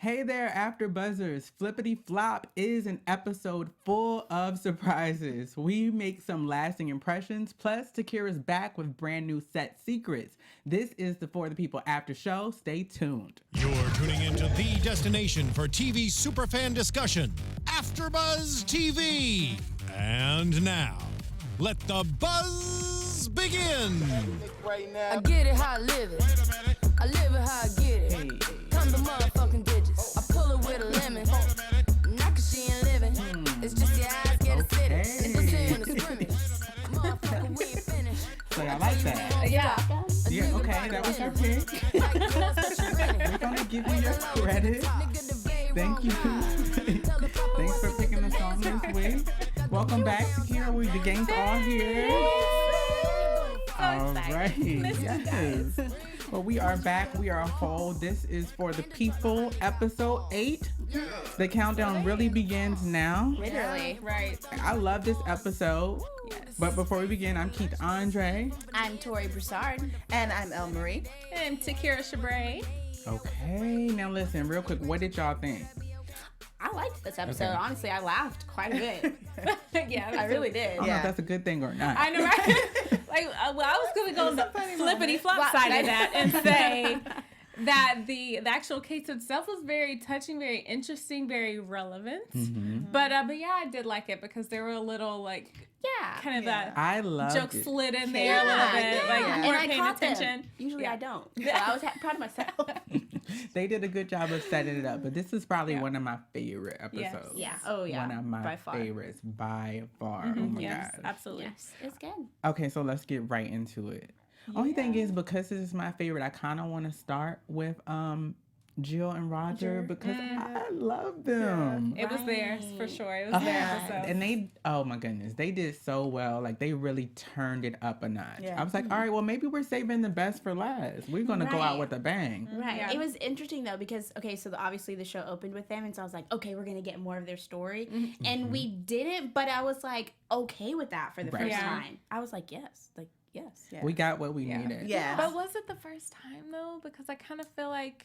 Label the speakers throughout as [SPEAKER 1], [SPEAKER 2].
[SPEAKER 1] Hey there, After Buzzers. Flippity Flop is an episode full of surprises. We make some lasting impressions, plus Takira's back with brand new set secrets. This is the For the People after show. Stay tuned.
[SPEAKER 2] You're tuning into the destination for TV superfan discussion, AfterBuzz TV. And now, let the buzz begin.
[SPEAKER 3] I get it how I live it. I live it how I get it.
[SPEAKER 1] Hey.
[SPEAKER 3] Come the motherfucking digits. I pull it with a lemon. Not cause she ain't living. It's just your eyes get a city. And this ain't a scrimmage. Motherfucker, we ain't finished.
[SPEAKER 1] So I like that.
[SPEAKER 3] Yeah.
[SPEAKER 1] Yeah, okay, that was your pick. We're gonna give you your credit. Thank you. Thanks for picking the song this week. Welcome back, Takira. The gang's all here. All right. Yes. Well, we are back. We are whole. This is For the People, episode 8. The countdown really begins now.
[SPEAKER 4] Literally. Right.
[SPEAKER 1] I love this episode.
[SPEAKER 4] Yes.
[SPEAKER 1] But before we begin, I'm Keith Andre.
[SPEAKER 4] I'm Tori Boursard.
[SPEAKER 5] And I'm El Marie.
[SPEAKER 4] And Takira Shabrae.
[SPEAKER 1] Okay, now listen, real quick, what did y'all think?
[SPEAKER 4] I liked this episode.
[SPEAKER 1] Okay.
[SPEAKER 4] Honestly, I laughed quite a bit. Yeah, I really did.
[SPEAKER 1] I don't know if that's a good thing or not.
[SPEAKER 6] I know, right? Like, well, I was going to go on the flippity flop side of that and say that the actual case itself was very touching, very interesting, very relevant.
[SPEAKER 1] Mm-hmm.
[SPEAKER 6] But yeah, I did like it because there were a little kind of that
[SPEAKER 1] I love
[SPEAKER 6] joke
[SPEAKER 1] it.
[SPEAKER 6] slid in there a little bit. Like, you
[SPEAKER 4] And
[SPEAKER 6] weren't
[SPEAKER 4] I
[SPEAKER 6] paying
[SPEAKER 4] caught
[SPEAKER 6] attention.
[SPEAKER 4] them. Usually I don't. So I was proud of myself.
[SPEAKER 1] They did a good job of setting it up, but this is probably one of my favorite episodes.
[SPEAKER 4] Yeah. Oh, yeah.
[SPEAKER 1] One of my
[SPEAKER 4] By far.
[SPEAKER 1] favorites by far. Oh my
[SPEAKER 6] Yes,
[SPEAKER 1] gosh.
[SPEAKER 6] absolutely.
[SPEAKER 4] Yes, it's good.
[SPEAKER 1] Okay, so let's get right into it. Only thing is, because this is my favorite, I kind of want to start with Jill and Roger because I love them.
[SPEAKER 6] It was theirs for sure. It was their episode.
[SPEAKER 1] And they, oh my goodness, they did so well. Like, they really turned it up a notch.
[SPEAKER 5] Yeah.
[SPEAKER 1] I was like, all right, well, maybe we're saving the best for last. We're going to go out
[SPEAKER 4] Right.
[SPEAKER 1] with a bang.
[SPEAKER 4] Right.
[SPEAKER 6] Yeah.
[SPEAKER 4] It was interesting though because obviously the show opened with them, and so I was like, okay, we're gonna get more of their story, and we didn't. But I was like, okay with that for the
[SPEAKER 1] Right.
[SPEAKER 4] first
[SPEAKER 6] Yeah.
[SPEAKER 4] time. I was like, yes.
[SPEAKER 5] Yeah.
[SPEAKER 1] We got what we needed.
[SPEAKER 5] Yeah.
[SPEAKER 6] But was it the first time though? Because I kind of feel like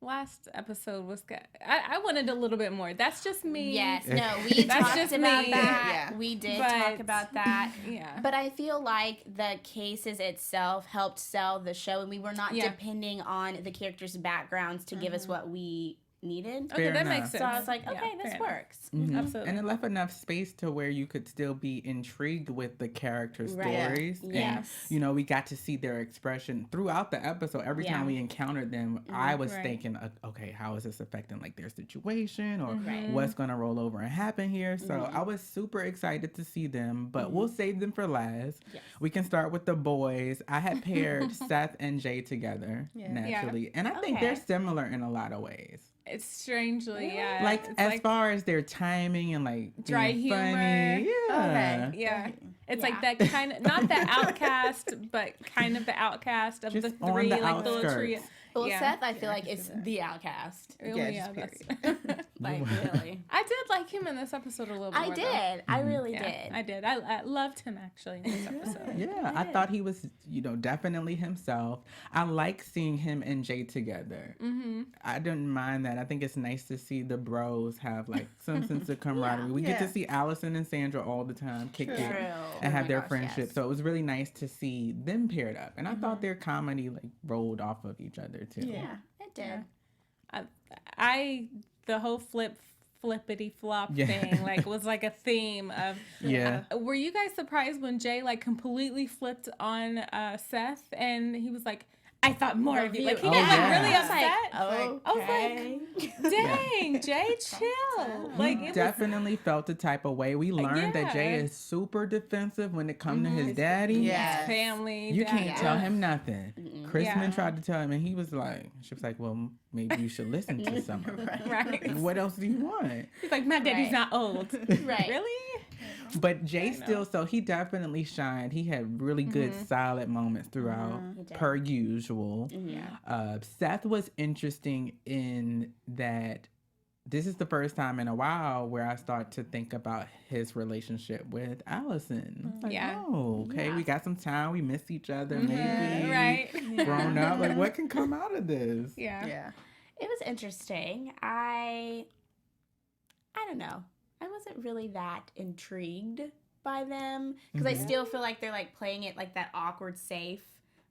[SPEAKER 6] last episode was good. I wanted a little bit more. That's just me.
[SPEAKER 4] Yes. No, we
[SPEAKER 6] That's
[SPEAKER 4] talked
[SPEAKER 6] just
[SPEAKER 4] about
[SPEAKER 6] me.
[SPEAKER 4] that.
[SPEAKER 5] Yeah.
[SPEAKER 4] We did
[SPEAKER 6] But-
[SPEAKER 4] talk about that.
[SPEAKER 6] Yeah.
[SPEAKER 4] But I feel like the cases itself helped sell the show, and we were not
[SPEAKER 6] Yeah.
[SPEAKER 4] depending on the characters' backgrounds to give us what we needed.
[SPEAKER 6] Okay,
[SPEAKER 1] Fair
[SPEAKER 6] that
[SPEAKER 1] enough.
[SPEAKER 6] makes sense.
[SPEAKER 4] So I was like,
[SPEAKER 6] Yeah,
[SPEAKER 4] okay, this
[SPEAKER 6] fair enough.
[SPEAKER 4] works.
[SPEAKER 1] Mhm.
[SPEAKER 6] Absolutely.
[SPEAKER 1] And it left enough space to where you could still be intrigued with the character
[SPEAKER 4] Right.
[SPEAKER 1] stories.
[SPEAKER 4] Yes.
[SPEAKER 1] And, you know, we got to see their expression throughout the episode. Every time we encountered them, I was
[SPEAKER 6] Right.
[SPEAKER 1] thinking, okay, how is this affecting like their situation or
[SPEAKER 4] Right.
[SPEAKER 1] what's going to roll over and happen here? So I was super excited to see them, but we'll save them for last.
[SPEAKER 4] Yes.
[SPEAKER 1] We can start with the boys. I had paired Seth and Jay together naturally. And I think
[SPEAKER 4] Okay.
[SPEAKER 1] they're similar in a lot of ways.
[SPEAKER 6] It's strangely, yeah.
[SPEAKER 1] Like
[SPEAKER 6] it's
[SPEAKER 1] as far as their timing and like
[SPEAKER 6] Dry
[SPEAKER 1] being
[SPEAKER 6] humor.
[SPEAKER 1] funny. Yeah.
[SPEAKER 6] yeah. It's
[SPEAKER 4] Yeah.
[SPEAKER 6] like that kind of, not the outcast, but kind of the outcast of
[SPEAKER 1] Just
[SPEAKER 6] the
[SPEAKER 1] on
[SPEAKER 6] three,
[SPEAKER 1] the
[SPEAKER 6] like the little trio.
[SPEAKER 1] outskirts.
[SPEAKER 4] Well,
[SPEAKER 6] Yeah.
[SPEAKER 4] Seth, I feel like is the outcast.
[SPEAKER 6] Oh,
[SPEAKER 5] Yeah,
[SPEAKER 6] yeah,
[SPEAKER 5] just
[SPEAKER 6] that's-
[SPEAKER 4] Like, really.
[SPEAKER 6] I did like him in this episode a little bit
[SPEAKER 4] I
[SPEAKER 6] more, though.
[SPEAKER 4] did. I really
[SPEAKER 6] Yeah,
[SPEAKER 4] did.
[SPEAKER 6] I did. I loved him actually in this episode.
[SPEAKER 1] Yeah, I thought he was, definitely himself. I like seeing him and Jay together. Mm-hmm. I didn't mind that. I think it's nice to see the bros have like some sense of camaraderie. We get to
[SPEAKER 5] Yeah.
[SPEAKER 1] see Allison and Sandra all the time kick it
[SPEAKER 4] True.
[SPEAKER 1] and have
[SPEAKER 4] Oh my
[SPEAKER 1] their
[SPEAKER 4] gosh,
[SPEAKER 1] friendship.
[SPEAKER 4] yes.
[SPEAKER 1] So it was really nice to see them paired up. And I thought their comedy like rolled off of each other too.
[SPEAKER 4] Yeah, it did.
[SPEAKER 6] The whole flippity flop
[SPEAKER 1] Yeah.
[SPEAKER 6] thing was like a theme of
[SPEAKER 1] Yeah.
[SPEAKER 6] were you guys surprised when Jay completely flipped on Seth and he was like, I thought more of you. Like he
[SPEAKER 1] Oh,
[SPEAKER 6] got
[SPEAKER 1] yeah.
[SPEAKER 6] really upset.
[SPEAKER 4] Okay.
[SPEAKER 6] Dang, Jay, chill. Like
[SPEAKER 1] He
[SPEAKER 6] it was,
[SPEAKER 1] definitely felt the type of way. We learned that Jay
[SPEAKER 6] Yeah.
[SPEAKER 1] is super defensive when it comes to his daddy.
[SPEAKER 5] Yeah.
[SPEAKER 6] family.
[SPEAKER 1] You
[SPEAKER 6] dad.
[SPEAKER 1] can't tell him nothing. Crispin
[SPEAKER 6] Yeah.
[SPEAKER 1] tried to tell him, and he was like, she was like, well, maybe you should listen to someone.
[SPEAKER 6] Right.
[SPEAKER 1] What else do you want?
[SPEAKER 6] He's like, my daddy's
[SPEAKER 4] Right.
[SPEAKER 6] not old.
[SPEAKER 4] Right.
[SPEAKER 6] Really?
[SPEAKER 1] But Jay still, so he definitely shined. He had really good, solid moments throughout,
[SPEAKER 4] He did.
[SPEAKER 1] per usual.
[SPEAKER 6] Yeah.
[SPEAKER 1] Seth was interesting in that this is the first time in a while where I start to think about his relationship with Allison. It's like,
[SPEAKER 6] Yeah.
[SPEAKER 1] oh, okay, we got some time. We miss each other, maybe.
[SPEAKER 6] Right.
[SPEAKER 1] Grown up. Like, what can come out of this?
[SPEAKER 6] Yeah.
[SPEAKER 5] Yeah.
[SPEAKER 4] It was interesting. I don't know. I wasn't really that intrigued by them because I still feel like they're like playing it like that awkward, safe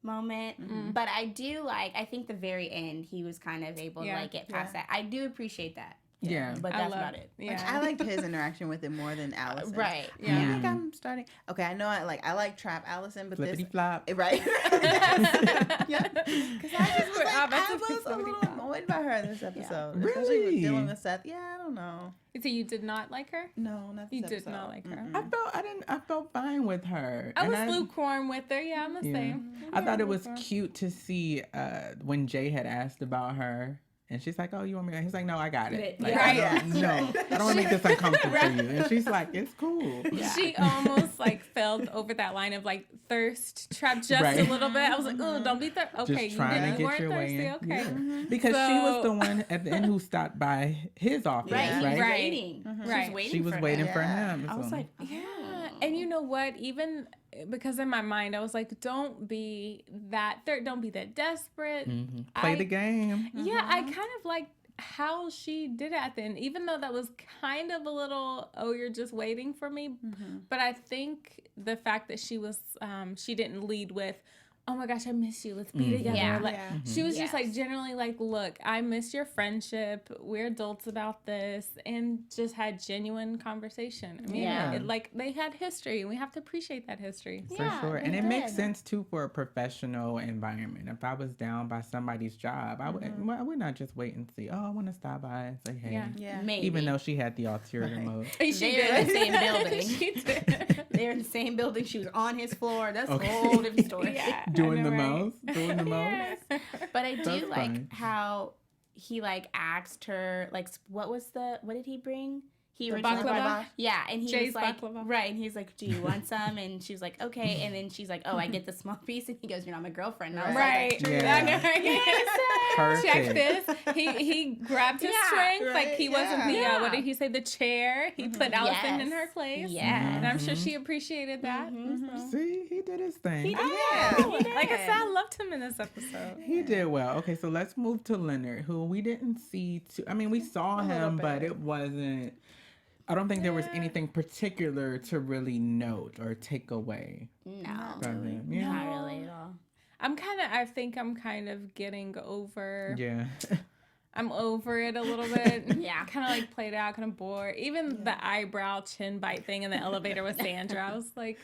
[SPEAKER 4] moment. But I do I think the very end, he was kind of able to like get past that. I do appreciate that.
[SPEAKER 1] Yeah.
[SPEAKER 4] But that's about it.
[SPEAKER 5] Like, I liked his interaction with it more than Allison.
[SPEAKER 4] Right.
[SPEAKER 5] Yeah. I think I'm starting. Okay, I know I like Trap Allison, but
[SPEAKER 1] Flippity
[SPEAKER 5] this
[SPEAKER 1] flop.
[SPEAKER 5] right. Yeah. Because I was a little
[SPEAKER 6] flop.
[SPEAKER 5] annoyed by her in this episode,
[SPEAKER 1] Yeah.
[SPEAKER 5] especially with
[SPEAKER 1] Really?
[SPEAKER 5] dealing with Seth. Yeah, I don't know.
[SPEAKER 6] So you did not like her?
[SPEAKER 5] No, not this
[SPEAKER 6] You
[SPEAKER 5] episode.
[SPEAKER 6] did not like her.
[SPEAKER 1] I felt fine with her.
[SPEAKER 6] I
[SPEAKER 1] And
[SPEAKER 6] was lukewarm with her. Yeah, I'm the same.
[SPEAKER 1] I thought it was cute to see when Jay had asked about her. And she's like, "Oh, you want me?" He's like, "No, I got it. Like,
[SPEAKER 6] Right.
[SPEAKER 1] I don't want to make this uncomfortable for you." And she's like, "It's cool."
[SPEAKER 6] She almost like fell over that line of like thirst trap just a little bit. I was like, "Oh, don't be thirsty." Okay,
[SPEAKER 1] Just trying to
[SPEAKER 6] you
[SPEAKER 1] get your
[SPEAKER 6] weren't
[SPEAKER 1] way
[SPEAKER 6] thirsty.
[SPEAKER 1] in.
[SPEAKER 6] Okay,
[SPEAKER 1] Yeah. Because she was the one at the end who stopped by his office,
[SPEAKER 4] Right. He was
[SPEAKER 1] right?
[SPEAKER 4] waiting.
[SPEAKER 6] Right.
[SPEAKER 4] She was waiting
[SPEAKER 1] She
[SPEAKER 4] for
[SPEAKER 1] was
[SPEAKER 4] him.
[SPEAKER 1] waiting for him.
[SPEAKER 4] I was
[SPEAKER 1] so-
[SPEAKER 4] like,
[SPEAKER 6] yeah. And you know what? Even because in my mind, I was like, don't be that desperate.
[SPEAKER 1] Play the game.
[SPEAKER 6] Yeah, I kind of like how she did it at the end, even though that was kind of a little, oh, you're just waiting for me. But I think the fact that she was, she didn't lead with, oh my gosh, I miss you. Let's be together.
[SPEAKER 4] Yeah.
[SPEAKER 6] Like, she was just like generally like, look, I miss your friendship. We're adults about this, and just had genuine conversation. I mean,
[SPEAKER 1] Yeah.
[SPEAKER 6] like they had history, and we have to appreciate that history.
[SPEAKER 1] For sure. And it makes sense too for a professional environment. If I was down by somebody's job, I would not just wait and see, oh, I want to stop by and say hey.
[SPEAKER 6] Yeah.
[SPEAKER 4] Maybe.
[SPEAKER 1] Even though she had the ulterior mode.
[SPEAKER 6] She
[SPEAKER 4] They're in the same building.
[SPEAKER 6] She did.
[SPEAKER 4] They're in the same building. She was on his floor. That's a whole different story.
[SPEAKER 6] Yeah.
[SPEAKER 1] Doing the
[SPEAKER 6] I know, right?
[SPEAKER 1] most. Doing the most.
[SPEAKER 4] But I do
[SPEAKER 1] That's
[SPEAKER 4] like
[SPEAKER 1] fine.
[SPEAKER 4] how he like asked her like what did he bring? He
[SPEAKER 5] The
[SPEAKER 4] originally
[SPEAKER 6] baklava?
[SPEAKER 4] brought, yeah, and he
[SPEAKER 6] Jay's
[SPEAKER 4] was like,
[SPEAKER 6] baklava.
[SPEAKER 4] right, and he's like, do you want some? And she was like, okay, and then she's like, oh, I get the small piece, and he goes, you're not my girlfriend. And I was
[SPEAKER 6] Right.
[SPEAKER 1] Yeah.
[SPEAKER 6] I know.
[SPEAKER 1] Perfect.
[SPEAKER 6] Check this. He grabbed his
[SPEAKER 4] Yeah,
[SPEAKER 6] strength.
[SPEAKER 5] right,
[SPEAKER 6] Like he wasn't the,
[SPEAKER 4] yeah.
[SPEAKER 6] what did he say? The chair. He put Allison in
[SPEAKER 4] Yes.
[SPEAKER 6] her place.
[SPEAKER 4] Yes.
[SPEAKER 6] And I'm sure she appreciated that. So.
[SPEAKER 1] See, he did his thing.
[SPEAKER 6] He did. Like I said, I loved him in this episode.
[SPEAKER 1] He did well. Okay, so let's move to Leonard, who we didn't see we saw him, but it wasn't. I don't think there was anything particular to really note or take away
[SPEAKER 4] No,
[SPEAKER 1] from him. Yeah.
[SPEAKER 4] not really at all.
[SPEAKER 6] I think I'm kind of getting over.
[SPEAKER 1] Yeah.
[SPEAKER 6] I'm over it a little bit.
[SPEAKER 4] Yeah.
[SPEAKER 6] Kind of like played out, kind of bored. Even the eyebrow chin bite thing in the elevator with Sandra. I was like,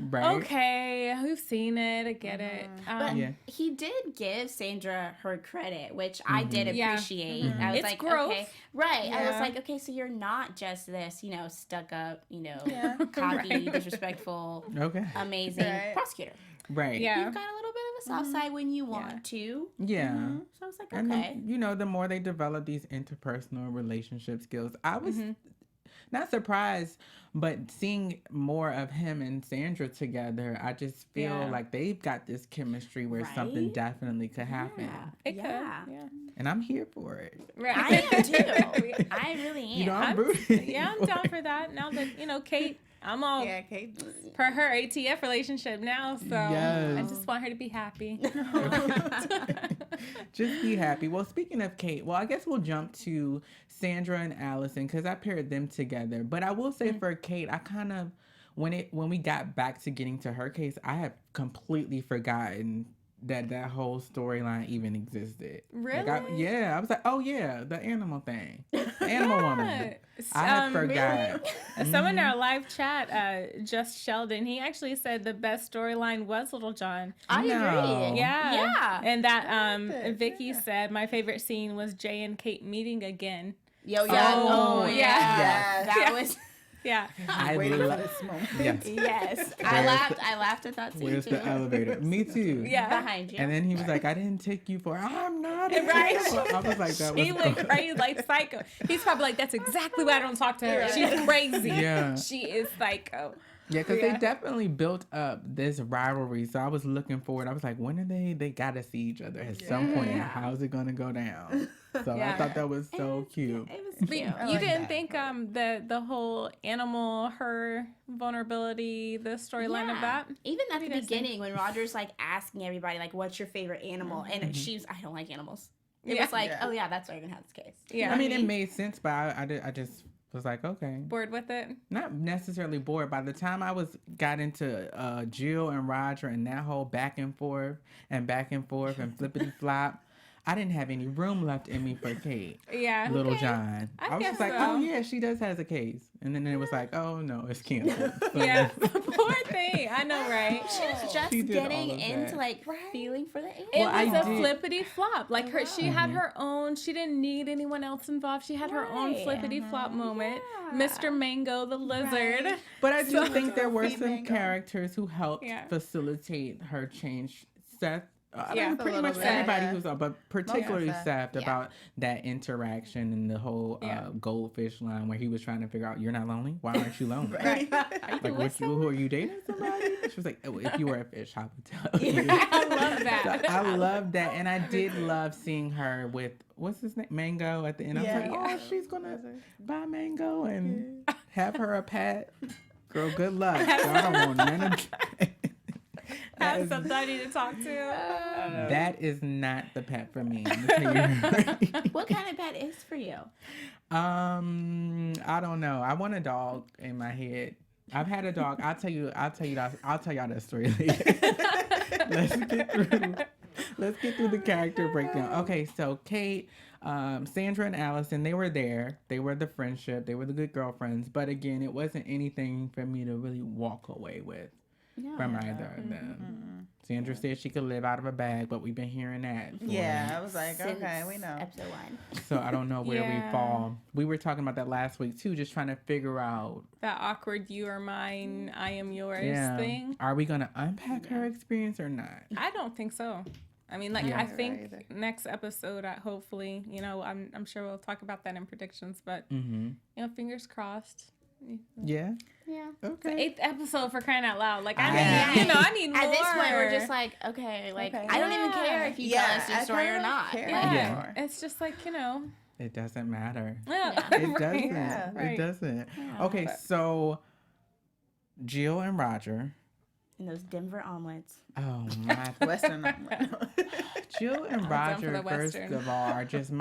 [SPEAKER 1] Right.
[SPEAKER 6] okay, we've seen it. I get it.
[SPEAKER 4] But
[SPEAKER 1] Yeah.
[SPEAKER 4] he did give Sandra her credit, which I did
[SPEAKER 6] Yeah.
[SPEAKER 4] appreciate. I was
[SPEAKER 6] It's
[SPEAKER 4] like,
[SPEAKER 6] growth.
[SPEAKER 4] okay, right. I was
[SPEAKER 6] Yeah.
[SPEAKER 4] like, okay, so you're not just this, stuck up,
[SPEAKER 6] Yeah.
[SPEAKER 4] cocky,
[SPEAKER 6] Right.
[SPEAKER 4] disrespectful,
[SPEAKER 1] Okay.
[SPEAKER 4] amazing
[SPEAKER 5] Right.
[SPEAKER 4] prosecutor.
[SPEAKER 1] Right.
[SPEAKER 6] Yeah.
[SPEAKER 4] You've got a little bit of a soft side when you want to.
[SPEAKER 1] Yeah.
[SPEAKER 4] So I was like,
[SPEAKER 1] And
[SPEAKER 4] okay.
[SPEAKER 1] the more they develop these interpersonal relationship skills, I was not surprised, but seeing more of him and Sandra together, I just feel
[SPEAKER 6] Yeah.
[SPEAKER 1] like they've got this chemistry where something
[SPEAKER 4] Right?
[SPEAKER 1] definitely could happen.
[SPEAKER 6] It
[SPEAKER 4] Yeah.
[SPEAKER 6] could. Yeah.
[SPEAKER 1] And I'm here for it.
[SPEAKER 6] Right.
[SPEAKER 4] I am too. I really am.
[SPEAKER 1] I'm rooting.
[SPEAKER 6] Yeah, I'm down for that. Now that, Kate, I'm all
[SPEAKER 5] Yeah, Kate.
[SPEAKER 6] per her ATF relationship now, so I
[SPEAKER 1] Yes.
[SPEAKER 6] just want her to be happy.
[SPEAKER 1] Just be happy. Well, speaking of Kate, I guess we'll jump to Sandra and Allison because I paired them together. But I will say for Kate, I kind of when we got back to getting to her case, I had completely forgotten that whole storyline even existed.
[SPEAKER 6] Really?
[SPEAKER 1] I was like, oh yeah, the animal thing, the animal woman. I had forgot.
[SPEAKER 6] Someone in our live chat, Just Sheldon, he actually said the best storyline was Little John.
[SPEAKER 4] I
[SPEAKER 1] No.
[SPEAKER 4] agree.
[SPEAKER 6] Yeah.
[SPEAKER 4] Yeah.
[SPEAKER 6] And that Vicky said my favorite scene was Jay and Kate meeting again.
[SPEAKER 4] Yo, yeah.
[SPEAKER 6] Oh, yeah.
[SPEAKER 1] Yes.
[SPEAKER 4] That
[SPEAKER 6] Yeah.
[SPEAKER 4] was.
[SPEAKER 6] Yeah.
[SPEAKER 1] I
[SPEAKER 5] Waiting for
[SPEAKER 1] love.
[SPEAKER 5] this moment.
[SPEAKER 1] Yes.
[SPEAKER 4] Yes.
[SPEAKER 1] Where's
[SPEAKER 4] I laughed at that scene
[SPEAKER 1] Where's
[SPEAKER 4] too.
[SPEAKER 1] the elevator? Me too.
[SPEAKER 6] Yeah.
[SPEAKER 4] Behind you.
[SPEAKER 1] And then he was like, I didn't take you for, I'm not. a
[SPEAKER 6] Right.
[SPEAKER 1] hero." I was like, that was
[SPEAKER 6] He went crazy like psycho. He's probably like, that's exactly why I don't talk to her. She's crazy.
[SPEAKER 1] Yeah.
[SPEAKER 6] She is psycho.
[SPEAKER 1] Yeah, because they definitely built up this rivalry. So I was looking forward. I was like, when are they got to see each other at some point? And how's it going to go down? So I thought that was so cute.
[SPEAKER 4] It was
[SPEAKER 6] But
[SPEAKER 4] cute.
[SPEAKER 6] you didn't think the whole animal, her vulnerability, the storyline of that?
[SPEAKER 4] Even at
[SPEAKER 6] you
[SPEAKER 4] the
[SPEAKER 6] guys think?
[SPEAKER 4] beginning when Roger's like asking everybody like, what's your favorite animal? And she's, I don't like animals. It was like, oh yeah, that's why you're gonna have this case.
[SPEAKER 6] Yeah.
[SPEAKER 1] I mean, it made sense, but I just was like, okay.
[SPEAKER 6] Bored with it?
[SPEAKER 1] Not necessarily bored. By the time I got into Jill and Roger and that whole back and forth and flippity flop, I didn't have any room left in me for Kate.
[SPEAKER 6] Yeah.
[SPEAKER 1] Little John.
[SPEAKER 6] I
[SPEAKER 1] was
[SPEAKER 6] guess
[SPEAKER 1] just like,
[SPEAKER 6] so.
[SPEAKER 1] oh yeah, she does has a case. And then it was like, oh no, it's canceled. So
[SPEAKER 6] Yeah. Poor thing. I know, right?
[SPEAKER 4] She was just
[SPEAKER 1] She did all
[SPEAKER 4] getting
[SPEAKER 1] of
[SPEAKER 4] into
[SPEAKER 1] that.
[SPEAKER 4] like feeling for the alien.
[SPEAKER 6] It
[SPEAKER 1] Well,
[SPEAKER 6] was
[SPEAKER 1] I
[SPEAKER 6] a
[SPEAKER 1] did-
[SPEAKER 6] flippity flop. Like she had her own. She didn't need anyone else involved. She had her own
[SPEAKER 4] Right.
[SPEAKER 6] flippity flop moment.
[SPEAKER 4] Yeah.
[SPEAKER 6] Mr. Mango the lizard.
[SPEAKER 1] But I do think there were
[SPEAKER 5] Feed
[SPEAKER 1] some
[SPEAKER 5] Mango.
[SPEAKER 1] characters who helped
[SPEAKER 6] Yeah.
[SPEAKER 1] facilitate her change. Seth,
[SPEAKER 6] Yeah.
[SPEAKER 1] pretty
[SPEAKER 5] A
[SPEAKER 1] much
[SPEAKER 5] little bit.
[SPEAKER 1] everybody
[SPEAKER 5] Yeah.
[SPEAKER 1] who's on, but particularly
[SPEAKER 5] Seth.
[SPEAKER 1] Seth about that interaction and the whole
[SPEAKER 6] Yeah.
[SPEAKER 1] goldfish line where he was trying to figure out, you're not lonely? Why aren't you lonely?
[SPEAKER 5] Right.
[SPEAKER 1] Like, who are you dating somebody? She was like, oh, if you were a fish, I would tell you.
[SPEAKER 6] I love that.
[SPEAKER 1] So I love that. And I did love seeing her with, what's his name? Mango at the end. I was
[SPEAKER 5] Yeah.
[SPEAKER 1] like, oh, she's going to buy Mango and have her a pet. Girl, good luck. So I don't want none of
[SPEAKER 6] Have somebody to talk to.
[SPEAKER 1] that is not the pet for me. I'm gonna tell you right.
[SPEAKER 4] What kind of pet is for you?
[SPEAKER 1] I don't know. I want a dog in my head. I've had a dog. I'll tell y'all that story later. Let's get through the character breakdown. Okay, so Kate, Sandra and Allison, they were there. They were the friendship. They were the good girlfriends. But again, it wasn't anything for me to really walk away with from either of them. Sandra said she could live out of a bag, but we've been hearing that.
[SPEAKER 5] Yeah, I was like,
[SPEAKER 4] Since
[SPEAKER 5] okay, we know.
[SPEAKER 4] episode 1.
[SPEAKER 1] So I don't know where
[SPEAKER 6] Yeah.
[SPEAKER 1] we fall. We were talking about that last week too, just trying to figure out.
[SPEAKER 6] That awkward "you are mine, I am yours"
[SPEAKER 1] Yeah.
[SPEAKER 6] thing.
[SPEAKER 1] Are we gonna unpack her experience or not?
[SPEAKER 6] I don't think so. I mean, like,
[SPEAKER 1] Yeah.
[SPEAKER 6] I think
[SPEAKER 5] Either.
[SPEAKER 6] next episode, hopefully, I'm sure we'll talk about that in predictions, but,
[SPEAKER 1] Mm-hmm.
[SPEAKER 6] Fingers crossed.
[SPEAKER 1] Yeah.
[SPEAKER 4] Yeah.
[SPEAKER 1] Okay.
[SPEAKER 6] 8th episode for crying out loud. Like, I
[SPEAKER 1] Yeah.
[SPEAKER 6] need, I need more.
[SPEAKER 4] At this point, we're just like, okay, like,
[SPEAKER 5] Okay.
[SPEAKER 4] I don't even care if you tell
[SPEAKER 5] Yeah,
[SPEAKER 4] us your
[SPEAKER 5] I
[SPEAKER 4] story
[SPEAKER 5] kinda
[SPEAKER 4] or
[SPEAKER 5] don't
[SPEAKER 4] not.
[SPEAKER 5] care.
[SPEAKER 6] yeah.
[SPEAKER 1] Yeah.
[SPEAKER 6] It's just like,
[SPEAKER 1] It doesn't matter.
[SPEAKER 6] yeah.
[SPEAKER 1] It
[SPEAKER 6] Right.
[SPEAKER 1] doesn't.
[SPEAKER 5] Yeah.
[SPEAKER 1] It
[SPEAKER 6] Right.
[SPEAKER 1] doesn't. Okay, so Jill and Roger.
[SPEAKER 4] And those Denver omelets.
[SPEAKER 1] Oh my.
[SPEAKER 5] Western.
[SPEAKER 1] Jill and
[SPEAKER 6] down for
[SPEAKER 1] Roger,
[SPEAKER 6] the
[SPEAKER 1] first
[SPEAKER 6] Western.
[SPEAKER 1] of all, are just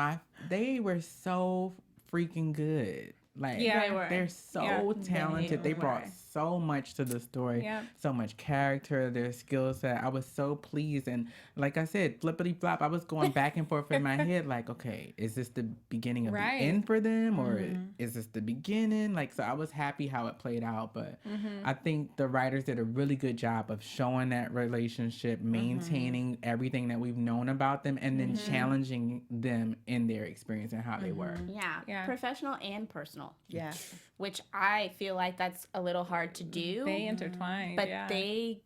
[SPEAKER 1] they were so freaking good. Like,
[SPEAKER 6] Yeah.
[SPEAKER 4] They were.
[SPEAKER 1] they're so
[SPEAKER 6] Yeah.
[SPEAKER 1] talented. They
[SPEAKER 5] were.
[SPEAKER 1] brought so much to the story,
[SPEAKER 6] Yeah.
[SPEAKER 1] so much character, their skill set. I was so pleased. And like I said, flippity flop, I was going back and forth in my head, like, okay, is this the beginning of
[SPEAKER 6] Right.
[SPEAKER 1] the end for them? Or is this the beginning? Like, so I was happy how it played out. But I think the writers did a really good job of showing that relationship, maintaining everything that we've known about them, and then challenging them in their experience and how they were.
[SPEAKER 4] Yeah.
[SPEAKER 6] Yeah.
[SPEAKER 4] Professional and personal.
[SPEAKER 5] Yeah.
[SPEAKER 4] Which I feel like that's a little hard to do.
[SPEAKER 6] They intertwined.
[SPEAKER 4] but
[SPEAKER 6] yeah.
[SPEAKER 4] they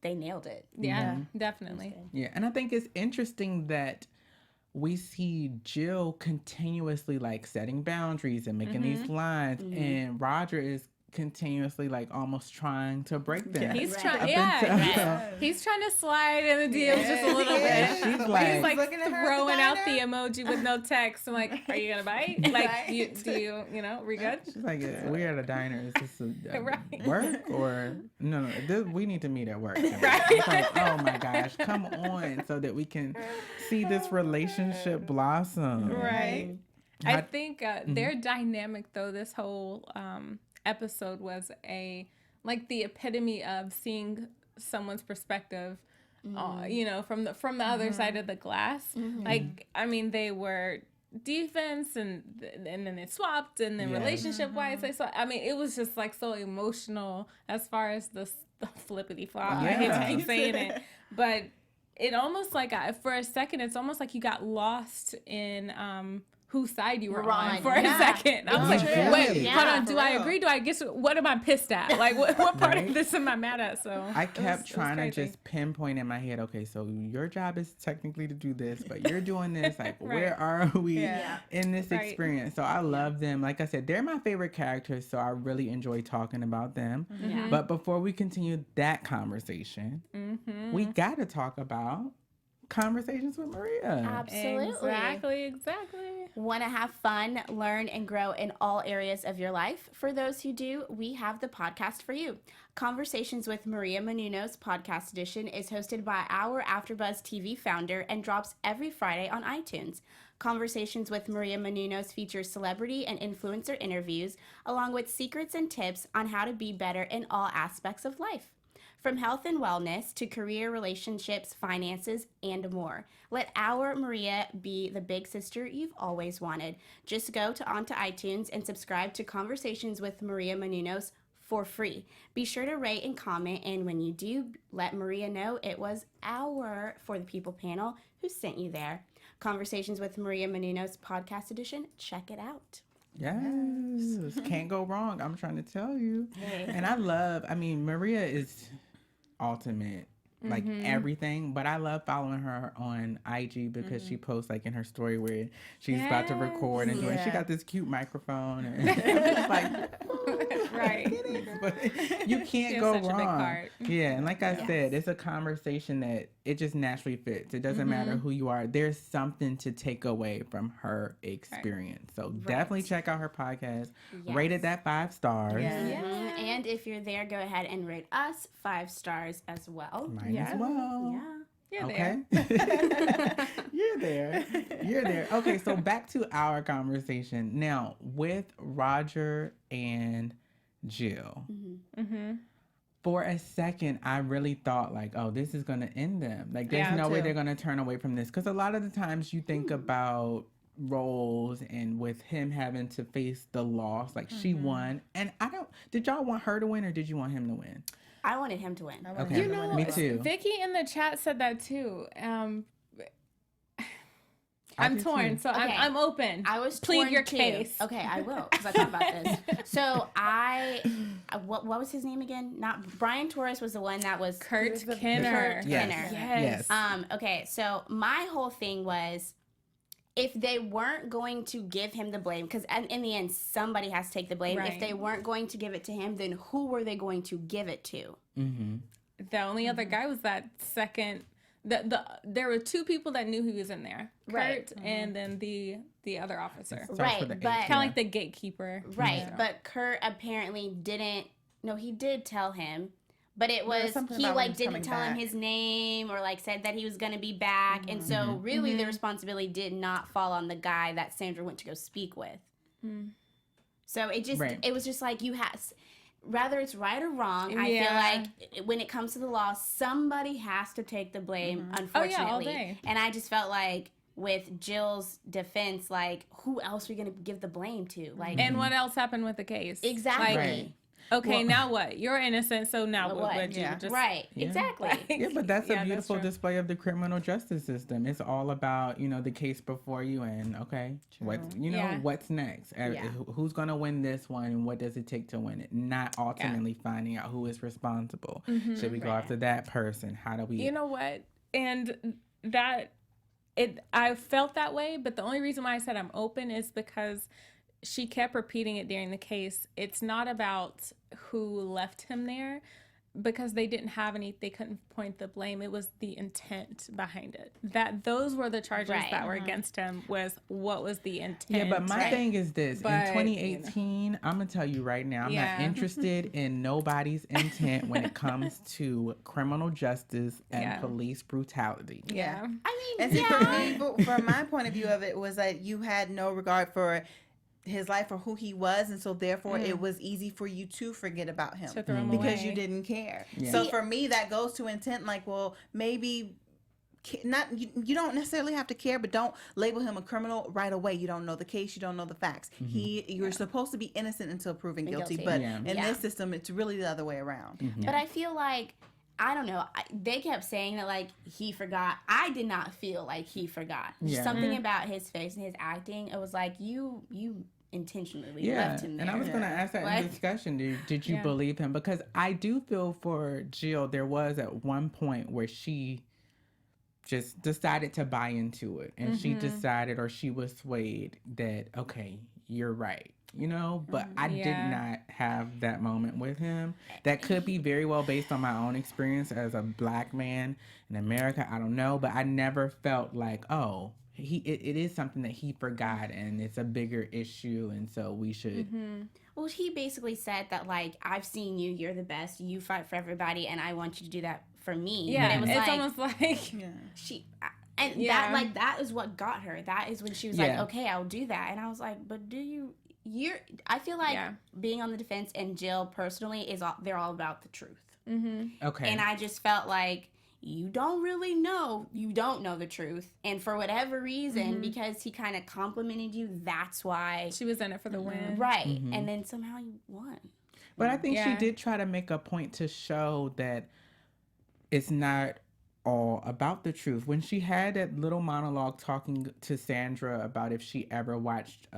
[SPEAKER 4] nailed it.
[SPEAKER 6] Yeah, definitely.
[SPEAKER 1] Yeah, and I think it's interesting that we see Jill continuously like setting boundaries and making these lines, and Roger is continuously like almost trying to break them.
[SPEAKER 6] He's
[SPEAKER 4] Right.
[SPEAKER 6] trying,
[SPEAKER 1] Up
[SPEAKER 6] yeah.
[SPEAKER 1] until-
[SPEAKER 6] He's trying to slide in the DMs just a little
[SPEAKER 1] Yeah,
[SPEAKER 6] bit.
[SPEAKER 1] she's like-
[SPEAKER 6] He's like
[SPEAKER 5] Looking at her at the
[SPEAKER 6] throwing out the
[SPEAKER 5] diner.
[SPEAKER 6] emoji with no text. I'm like, are you gonna bite? Like,
[SPEAKER 5] Right.
[SPEAKER 6] do you, we good?
[SPEAKER 1] She's like, we're at a diner. Is this a
[SPEAKER 6] Right.
[SPEAKER 1] work or no? We need to meet at work.
[SPEAKER 6] Right.
[SPEAKER 1] It's like, oh my gosh, come on, so that we can see this relationship blossom.
[SPEAKER 6] Right.
[SPEAKER 1] How-
[SPEAKER 6] I think their dynamic, though, this whole episode was the epitome of seeing someone's perspective, from the other side of the glass. Like, I mean, they were defense and then they swapped, and then
[SPEAKER 1] Yes.
[SPEAKER 6] relationship wise they swapped. I mean, it was just like so emotional as far as the flippity flop. I hate to keep saying it, but it almost like for a second, it's almost like you got lost in whose side you were on for a second. I was like,
[SPEAKER 1] true.
[SPEAKER 6] wait,
[SPEAKER 1] Yeah,
[SPEAKER 6] hold on, do
[SPEAKER 5] for
[SPEAKER 6] I
[SPEAKER 5] real.
[SPEAKER 6] agree? Do I guess what am I pissed at? Like, what part
[SPEAKER 1] Right.
[SPEAKER 6] of this am I mad at? So
[SPEAKER 1] I kept
[SPEAKER 6] it was
[SPEAKER 1] trying to
[SPEAKER 6] crazy.
[SPEAKER 1] just pinpoint in my head, okay, so your job is technically to do this, but you're doing this. Like, where are we
[SPEAKER 5] Yeah.
[SPEAKER 1] in this
[SPEAKER 6] Right.
[SPEAKER 1] experience? So I love them. Like I said, they're my favorite characters, so I really enjoy talking about them.
[SPEAKER 4] Yeah.
[SPEAKER 1] But before we continue that conversation, we got to talk about Conversations with Maria.
[SPEAKER 4] Absolutely.
[SPEAKER 6] Exactly.
[SPEAKER 4] Want to have fun, learn, and grow in all areas of your life? For those who do, we have the podcast for you. Conversations with Maria Menounos Podcast Edition is hosted by our AfterBuzz TV founder and drops every Friday on iTunes. Conversations with Maria Menounos features celebrity and influencer interviews, along with secrets and tips on how to be better in all aspects of life. From health and wellness to career, relationships, finances, and more. Let our Maria be the big sister you've always wanted. Just go onto iTunes and subscribe to Conversations with Maria Menounos for free. Be sure to rate and comment, and when you do, let Maria know it was our For the People panel who sent you there. Conversations with Maria Menounos Podcast Edition. Check it out.
[SPEAKER 1] Yes. Can't go wrong. I'm trying to tell you.
[SPEAKER 4] Hey.
[SPEAKER 1] And I mean, Maria is ultimate, like everything, but I love following her on IG because she posts like in her story where she's about to record and doing, she got this cute microphone and it's like,
[SPEAKER 6] Right.
[SPEAKER 1] but you can't
[SPEAKER 6] She has
[SPEAKER 1] go
[SPEAKER 6] such a big
[SPEAKER 1] wrong.
[SPEAKER 6] heart.
[SPEAKER 1] Yeah, and like I said, it's a conversation that it just naturally fits. It doesn't matter who you are. There's something to take away from her experience. So definitely check out her podcast.
[SPEAKER 4] Yes.
[SPEAKER 1] Rated that 5 stars.
[SPEAKER 4] And if you're there, go ahead and rate us 5 stars as well.
[SPEAKER 1] Might as well.
[SPEAKER 4] Yeah.
[SPEAKER 6] You're
[SPEAKER 1] Okay.
[SPEAKER 6] there.
[SPEAKER 1] You're there. Okay, so back to our conversation. Now, with Roger and Jill, for a second, I really thought like, oh, this is going to end them. Like, there's no way they're going to turn away from this. Because a lot of the times you think about roles and with him having to face the loss, like she won. And did y'all want her to win or did you want him to win?
[SPEAKER 4] I wanted him to win.
[SPEAKER 1] Okay,
[SPEAKER 6] You know,
[SPEAKER 1] me too.
[SPEAKER 6] Vicky in the chat said that too. I'm
[SPEAKER 1] did
[SPEAKER 6] torn,
[SPEAKER 1] too.
[SPEAKER 6] so
[SPEAKER 4] Okay.
[SPEAKER 6] I'm open.
[SPEAKER 4] I was
[SPEAKER 6] Plead
[SPEAKER 4] torn
[SPEAKER 6] your
[SPEAKER 4] too.
[SPEAKER 6] case.
[SPEAKER 4] Okay, I will, because I thought about this. So what was his name again? Not Brian Torres was the one that was
[SPEAKER 6] Kurt
[SPEAKER 4] Kurt
[SPEAKER 6] Kenner.
[SPEAKER 1] Yes.
[SPEAKER 4] Kenner.
[SPEAKER 6] Yes.
[SPEAKER 4] Okay, so my whole thing was, if they weren't going to give him the blame, because in the end, somebody has to take the blame.
[SPEAKER 6] Right.
[SPEAKER 4] If they weren't going to give it to him, then who were they going to give it to?
[SPEAKER 6] The only other guy was that second. There were 2 people that knew he was in there.
[SPEAKER 4] Right.
[SPEAKER 6] Kurt and then the other officer.
[SPEAKER 1] Starts
[SPEAKER 4] Right,
[SPEAKER 1] with an H,
[SPEAKER 4] but-
[SPEAKER 6] Kind of like the gatekeeper.
[SPEAKER 4] Right,
[SPEAKER 6] Yeah.
[SPEAKER 4] but Kurt apparently didn't. No, he did tell him, but it
[SPEAKER 5] was
[SPEAKER 4] was
[SPEAKER 5] something
[SPEAKER 4] he
[SPEAKER 5] about when he was
[SPEAKER 4] didn't
[SPEAKER 5] coming
[SPEAKER 4] tell him
[SPEAKER 5] back.
[SPEAKER 4] his name or like said that he was gonna be back, and so really the responsibility did not fall on the guy that Sandra went to go speak with. So it just it was just like you have. Rather it's right or wrong, I feel like when it comes to the law, somebody has to take the blame, unfortunately.
[SPEAKER 6] all day.
[SPEAKER 4] And I just felt like with Jill's defense, like, who else are we going to give the blame to? Like,
[SPEAKER 6] And what else happened with the case?
[SPEAKER 4] exactly.
[SPEAKER 6] Like,
[SPEAKER 1] Right.
[SPEAKER 6] okay, now what? You're innocent, so now
[SPEAKER 4] What?
[SPEAKER 6] what? Would you
[SPEAKER 5] Yeah.
[SPEAKER 6] just
[SPEAKER 4] Right, exactly.
[SPEAKER 1] Yeah, but that's
[SPEAKER 6] Yeah,
[SPEAKER 1] a beautiful
[SPEAKER 6] true.
[SPEAKER 1] display of the criminal justice system. It's all about, the case before you and, what's next? Who's going to win this one and what does it take to win it? Not ultimately finding out who is responsible. Should we go after that person? How do we...
[SPEAKER 6] You know what? And I felt that way, but the only reason why I said I'm open is because she kept repeating it during the case. It's not about who left him there, because they didn't have they couldn't point the blame. It was the intent behind it. Those were the charges that were against him, was what was the intent.
[SPEAKER 1] Yeah, but my thing is this.
[SPEAKER 6] But,
[SPEAKER 1] in 2018, I'm going to tell you right now, I'm not interested in nobody's intent when it comes to criminal justice and police brutality.
[SPEAKER 5] Yeah.
[SPEAKER 4] I mean,
[SPEAKER 5] And see, for me, from my point of view of it, was that you had no regard for his life or who he was, and so therefore it was easy for you to forget about him
[SPEAKER 6] To throw him
[SPEAKER 5] because
[SPEAKER 6] away.
[SPEAKER 5] you didn't care.
[SPEAKER 1] Yeah.
[SPEAKER 5] So for me, that goes to intent. Like, well, maybe not. You don't necessarily have to care, but don't label him a criminal right away. You don't know the case. You don't know the facts. You're supposed to be innocent until proven guilty. But in this system, it's really the other way around.
[SPEAKER 4] But I feel like, I don't know, they kept saying that, like, he forgot. I did not feel like he forgot.
[SPEAKER 1] Yeah.
[SPEAKER 4] Something about his face and his acting, it was like, you intentionally left him there.
[SPEAKER 1] And I was going to ask that in discussion. Did you believe him? Because I do feel for Jill, there was at one point where she just decided to buy into it. And she decided, or she was swayed that, okay, you're right. you know, but I did not have that moment with him. That could be very well based on my own experience as a black man in America. I don't know, but I never felt like, oh, it is something that he forgot and it's a bigger issue, and so we should.
[SPEAKER 4] Well, he basically said that, like, I've seen you, you're the best, you fight for everybody, and I want you to do that for me.
[SPEAKER 6] Yeah,
[SPEAKER 4] and it was
[SPEAKER 6] it's
[SPEAKER 4] like,
[SPEAKER 6] almost like
[SPEAKER 4] she, and that is what got her. That is when she was like, okay, I'll do that. And I was like, but I feel like being on the defense and Jill personally they're all about the truth.
[SPEAKER 1] Okay.
[SPEAKER 4] And I just felt like, you don't know the truth, and for whatever reason, because he kind of complimented you, that's why
[SPEAKER 6] she was in it for the win,
[SPEAKER 4] right? And then somehow you won.
[SPEAKER 1] But I think she did try to make a point to show that it's not all about the truth. When she had that little monologue talking to Sandra about if she ever watched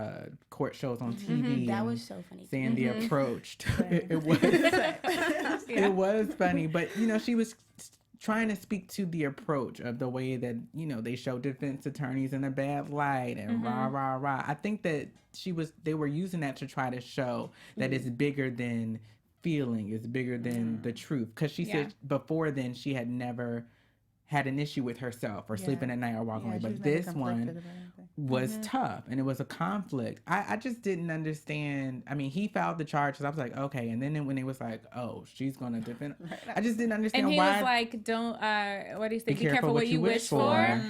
[SPEAKER 1] court shows on TV,
[SPEAKER 4] that was so funny.
[SPEAKER 1] Sandy approached. It was funny, but you know, she was trying to speak to the approach of the way that, you know, they show defense attorneys in a bad light and rah, rah, rah. I think that they were using that to try to show that it's bigger than feeling, it's bigger than the truth. Because she said before then she had never had an issue with herself or sleeping at night or walking away. But this one was tough and it was a conflict. I just didn't understand. I mean, he filed the charges. I was like, okay. And then when it was like, oh, she's going to defend. I just didn't understand
[SPEAKER 6] why.
[SPEAKER 1] And
[SPEAKER 6] he was like, don't, what do you say? Be careful what you wish for.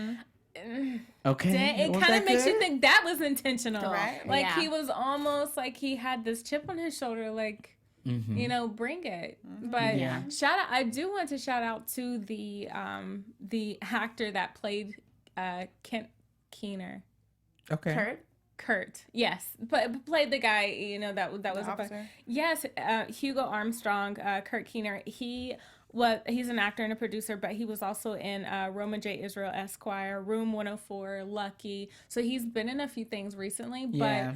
[SPEAKER 1] Okay.
[SPEAKER 6] It kind of makes you think that was intentional.
[SPEAKER 5] Right.
[SPEAKER 6] Like he was almost like he had this chip on his shoulder, like, you know, bring it. But shout out, I do want to shout out to the actor that played Kent Keener.
[SPEAKER 1] Okay.
[SPEAKER 6] Kurt, yes, but played the guy, you know, that was
[SPEAKER 5] officer.
[SPEAKER 6] Yes, Hugo Armstrong, Kurt Keener. He's an actor and a producer, but he was also in Roma J. Israel Esquire, Room 104, Lucky. So he's been in a few things recently, but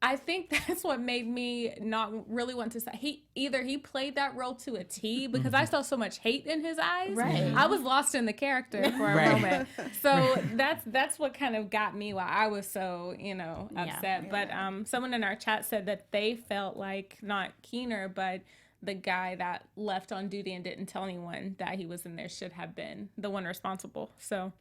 [SPEAKER 6] I think that's what made me not really want to say. He played that role to a T because I saw so much hate in his eyes.
[SPEAKER 4] Right.
[SPEAKER 6] I was lost in the character for a moment. So that's what kind of got me why I was so, you know, upset. But someone in our chat said that they felt like not Keener, but the guy that left on duty and didn't tell anyone that he was in there should have been the one responsible. So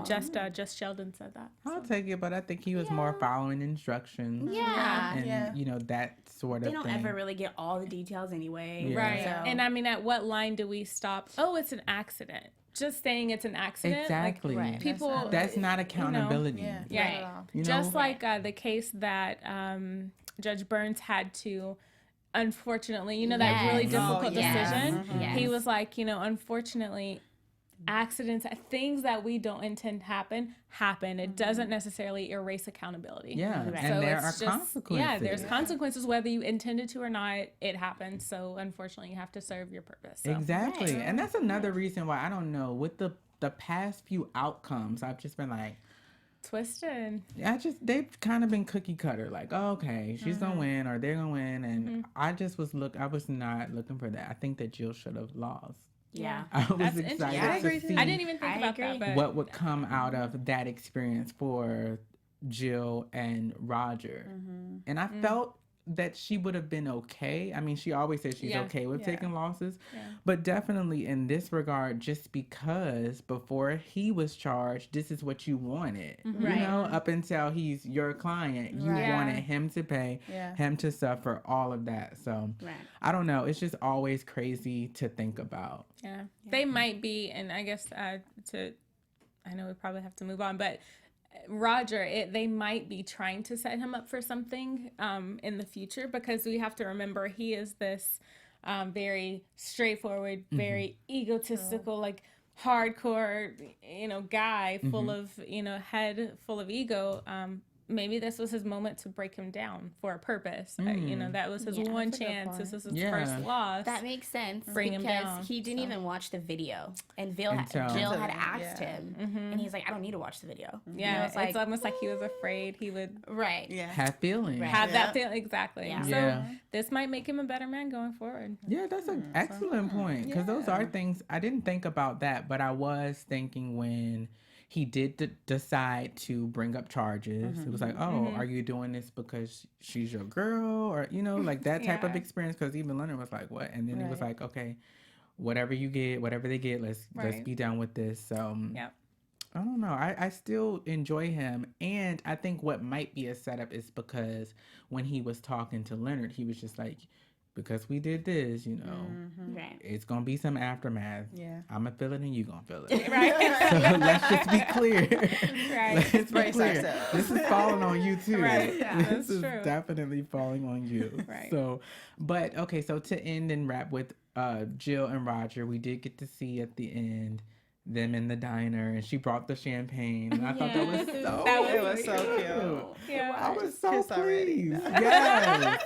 [SPEAKER 6] just Sheldon said that.
[SPEAKER 1] I'll take it, but I think he was more following instructions.
[SPEAKER 4] Yeah.
[SPEAKER 1] And, you know, that sort of
[SPEAKER 4] They don't
[SPEAKER 1] thing.
[SPEAKER 4] ever really get all the details anyway.
[SPEAKER 1] Yeah.
[SPEAKER 6] Right.
[SPEAKER 4] So.
[SPEAKER 6] And I mean, at what line do we stop? Oh, it's an accident. Just saying it's an accident.
[SPEAKER 1] Exactly.
[SPEAKER 6] Like,
[SPEAKER 4] Right.
[SPEAKER 6] people.
[SPEAKER 1] That's not accountability.
[SPEAKER 6] Yeah.
[SPEAKER 1] You know?
[SPEAKER 6] Just like the case that Judge Burns had to, unfortunately, you know, that really difficult decision. He was like, you know, unfortunately, accidents, things that we don't intend happen. It doesn't necessarily erase accountability.
[SPEAKER 1] Yeah,
[SPEAKER 6] So
[SPEAKER 1] and there are
[SPEAKER 6] it's just,
[SPEAKER 1] consequences.
[SPEAKER 6] Yeah, there's consequences whether you intended to or not. It happens. So unfortunately, you have to serve your purpose. So.
[SPEAKER 1] Exactly, and that's another reason why I don't know with the past few outcomes. I've just been like
[SPEAKER 6] twisted.
[SPEAKER 1] They've kind of been cookie cutter. Like, oh, okay, she's gonna win or they're gonna win, and I was not looking for that. I think that Jill should have lost.
[SPEAKER 4] Yeah.
[SPEAKER 1] I was
[SPEAKER 6] That's
[SPEAKER 1] excited to see
[SPEAKER 6] I didn't even think about that. But
[SPEAKER 1] what would come out of that experience for Jill and Roger. And I felt that she would have been okay. I mean, she always says she's okay with taking losses, but definitely in this regard, just because before he was charged, this is what you wanted, you know, up until he's your client, you wanted him to pay, him to suffer, all of that. So I don't know. It's just always crazy to think about.
[SPEAKER 6] Yeah. They might be, and I guess I know we probably have to move on, but Roger, they might be trying to set him up for something in the future, because we have to remember he is this very straightforward, very egotistical, like hardcore, you know, guy full of, you know, head full of ego. Maybe this was his moment to break him down for a purpose. You know, that was his one chance. This was his first loss.
[SPEAKER 4] That makes sense.
[SPEAKER 6] Bring him down.
[SPEAKER 4] He didn't even watch the video, and Jill had asked him, and he's like, "I don't need to watch the video."
[SPEAKER 6] Yeah,
[SPEAKER 4] it's like,
[SPEAKER 6] it's almost like he was afraid he would
[SPEAKER 1] Have feelings.
[SPEAKER 6] have that feeling. Exactly.
[SPEAKER 4] Yeah.
[SPEAKER 6] So this might make him a better man going forward.
[SPEAKER 1] Yeah, that's an excellent point, because those are things I didn't think about that, but I was thinking when he did decide to bring up charges. It was like, oh, are you doing this because she's your girl? Or, you know, like that type of experience. Because even Leonard was like, what? And then he was like, okay, whatever you get, whatever they get, let's be done with this. So, I don't know. I still enjoy him. And I think what might be a setup is because when he was talking to Leonard, he was just like, because we did this, you know, it's going to be some aftermath. Yeah. I'm going to feel it and you going to feel it. Right. So let's just be clear. Right. Let's be clear. This is falling on you too. Right. Yeah, this is definitely falling on you. Right. So, but okay. So to end and wrap with Jill and Roger, we did get to see at the end them in the diner, and she brought the champagne, and I thought that was so cute. Yeah, I was so pleased. Yes.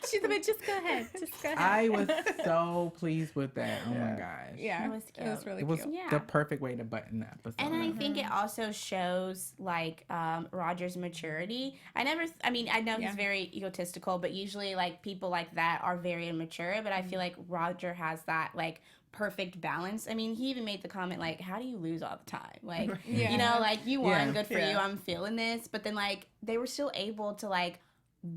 [SPEAKER 6] She's like, just go ahead.
[SPEAKER 1] I was so pleased with that. Oh my gosh.
[SPEAKER 6] Yeah, it was cute. It was really cute.
[SPEAKER 1] It was the perfect way to button that episode.
[SPEAKER 4] And I think it also shows like Roger's maturity. I know he's very egotistical, but usually like people like that are very immature. But I feel like Roger has that like perfect balance. I mean, he even made the comment like, how do you lose all the time? Like, you know, like you won, good for you, I'm feeling this. But then like they were still able to like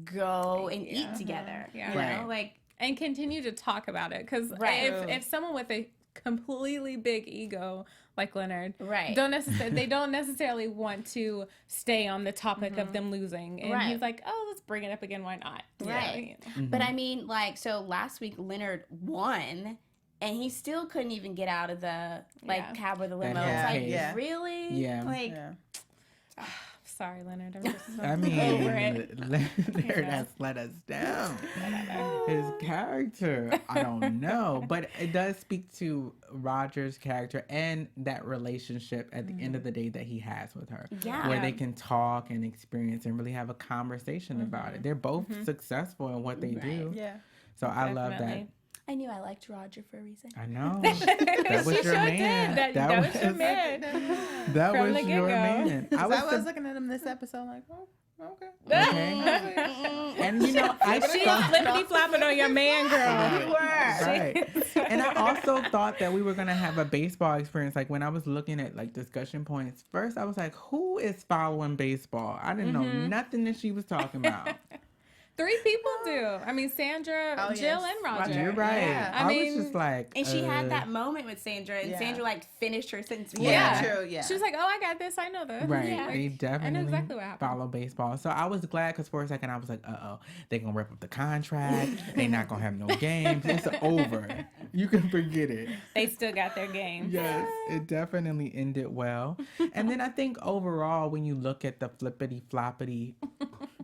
[SPEAKER 4] go and eat together, you know, like,
[SPEAKER 6] and continue to talk about it. Because if someone with a completely big ego like Leonard, they don't necessarily want to stay on the topic of them losing. And he's like, oh, let's bring it up again. Why not?
[SPEAKER 4] Right. You know? But I mean, like, so last week Leonard won. And he still couldn't even get out of the cab or the limo. It's like, really?
[SPEAKER 1] Yeah.
[SPEAKER 4] Like,
[SPEAKER 6] sorry, Leonard. I'm just
[SPEAKER 1] over it. Leonard has let us down. His character, I don't know, but it does speak to Roger's character and that relationship at the end of the day that he has with her, where they can talk and experience and really have a conversation about it. They're both successful in what they do. Yeah. So I love that.
[SPEAKER 4] I knew I liked Roger for a reason.
[SPEAKER 1] I know. That was your man.
[SPEAKER 6] That was your man.
[SPEAKER 1] That was your man.
[SPEAKER 5] I was looking at him this episode like, oh,
[SPEAKER 1] okay. And you know, I
[SPEAKER 6] thought flippity flopping on your man, girl.
[SPEAKER 1] You were. Right. And I also thought that we were gonna have a baseball experience. Like when I was looking at like discussion points, first I was like, who is following baseball? I didn't know nothing that she was talking about.
[SPEAKER 6] 3 people do. I mean, Sandra, Jill, and Roger.
[SPEAKER 1] You're right. Yeah.
[SPEAKER 6] I
[SPEAKER 1] mean, was just like...
[SPEAKER 4] And she had that moment with Sandra, and Sandra, like, finished her sentence.
[SPEAKER 5] True,
[SPEAKER 6] She was like, oh, I got this. I know this.
[SPEAKER 1] Right.
[SPEAKER 6] Yeah.
[SPEAKER 1] They definitely
[SPEAKER 6] I know exactly what happened.
[SPEAKER 1] Follow baseball. So I was glad, because for a second, I was like, uh-oh, they're going to rip up the contract. They're not going to have no games. It's over. You can forget it.
[SPEAKER 6] They still got their games.
[SPEAKER 1] Yes. It definitely ended well. And then I think overall, when you look at the flippity-floppity...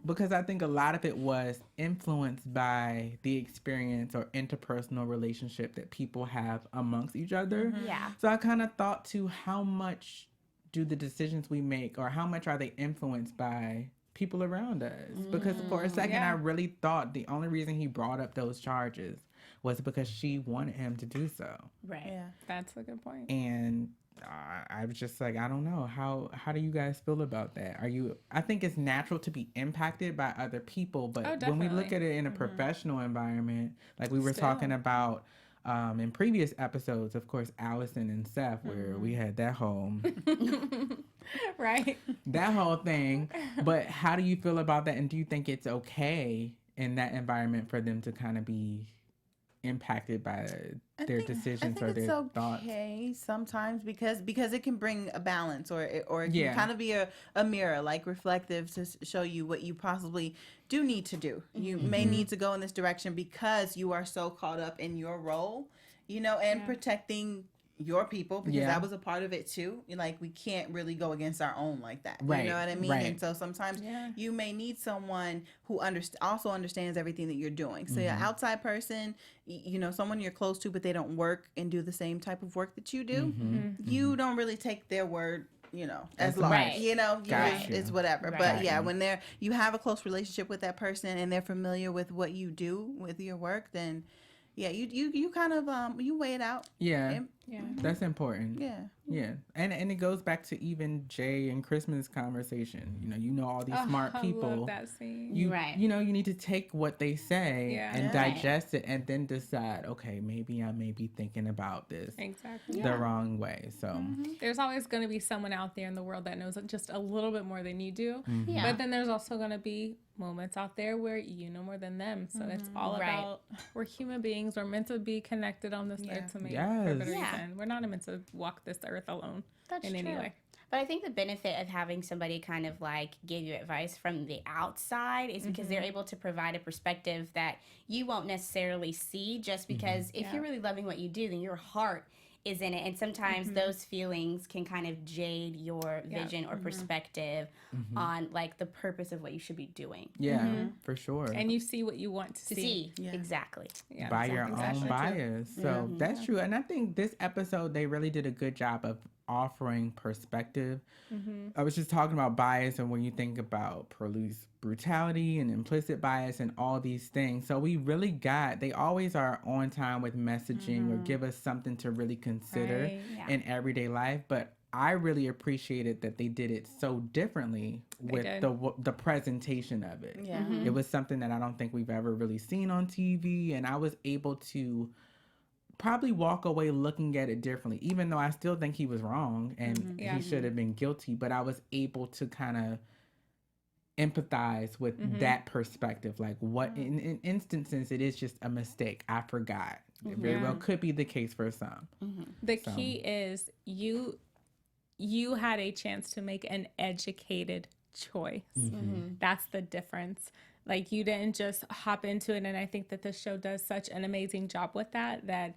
[SPEAKER 1] Because I think a lot of it was influenced by the experience or interpersonal relationship that people have amongst each other.
[SPEAKER 4] Yeah.
[SPEAKER 1] So I kind of thought too, how much do the decisions we make, or how much are they influenced by people around us? Because for a second, I really thought the only reason he brought up those charges was because she wanted him to do so.
[SPEAKER 6] Right. Yeah. That's a good point.
[SPEAKER 1] And I was just like, I don't know. How do you guys feel about that? I think it's natural to be impacted by other people, but when we look at it in a professional environment, like we were talking about in previous episodes, of course, Allison and Seth, where we had that whole that whole thing. But how do you feel about that? And do you think it's okay in that environment for them to kind of be impacted by their decisions or their thoughts?
[SPEAKER 5] Okay, sometimes because it can bring a balance, or it can kind of be a mirror, like reflective, to show you what you possibly do need to do. You may need to go in this direction because you are so caught up in your role, you know, and protecting your people, because that was a part of it too. Like, we can't really go against our own like that. You know what I mean? And so sometimes you may need someone who also understands everything that you're doing. So an outside person, you know, someone you're close to, but they don't work and do the same type of work that you do. You don't really take their word, you know, as long, you know, it's whatever. But when you have a close relationship with that person and they're familiar with what you do with your work, then you kind of you weigh it out.
[SPEAKER 1] Yeah. That's important.
[SPEAKER 5] Yeah.
[SPEAKER 1] Yeah, and it goes back to even Jay and Christmas conversation. You know all these smart people.
[SPEAKER 6] I love that scene.
[SPEAKER 1] You
[SPEAKER 4] Right.
[SPEAKER 1] you need to take what they say and
[SPEAKER 4] Right.
[SPEAKER 1] digest it, and then decide, okay, maybe I may be thinking about this
[SPEAKER 6] Exactly.
[SPEAKER 1] the wrong way. So
[SPEAKER 6] There's always going to be someone out there in the world that knows just a little bit more than you do.
[SPEAKER 4] Yeah.
[SPEAKER 6] But then there's also going to be moments out there where you know more than them. So it's all
[SPEAKER 4] Right.
[SPEAKER 6] about, we're human beings. We're meant to be connected on this earth to make for a better
[SPEAKER 4] Yeah.
[SPEAKER 6] reason. We're not meant to walk this earth alone
[SPEAKER 4] That's
[SPEAKER 6] in any
[SPEAKER 4] true.
[SPEAKER 6] way.
[SPEAKER 4] But I think the benefit of having somebody kind of like give you advice from the outside is because they're able to provide a perspective that you won't necessarily see, just because if you're really loving what you do, then your heart is in it. And sometimes those feelings can kind of jade your vision or perspective on like the purpose of what you should be doing.
[SPEAKER 1] yeah, for sure.
[SPEAKER 6] And you see what you want to
[SPEAKER 4] To see. Exactly.
[SPEAKER 6] Yeah,
[SPEAKER 1] By your
[SPEAKER 6] exactly.
[SPEAKER 1] own bias. So that's true. And I think this episode, they really did a good job of offering perspective. I was just talking about bias, and when you think about police brutality and implicit bias and all these things. So we really they always are on time with messaging or give us something to really consider
[SPEAKER 6] Right,
[SPEAKER 4] yeah.
[SPEAKER 1] in everyday life. But I really appreciated that they did it so differently with
[SPEAKER 6] did.
[SPEAKER 1] the presentation of it.
[SPEAKER 5] Yeah.
[SPEAKER 1] It was something that I don't think we've ever really seen on TV, and I was able to probably walk away looking at it differently, even though I still think he was wrong and
[SPEAKER 6] Yeah.
[SPEAKER 1] he should have been guilty, but I was able to kind of empathize with that perspective. Like what in instances it is just a mistake. I forgot. It very well could be the case for some.
[SPEAKER 6] The key is you had a chance to make an educated choice. That's the difference. Like you didn't just hop into it, and I think that the show does such an amazing job with that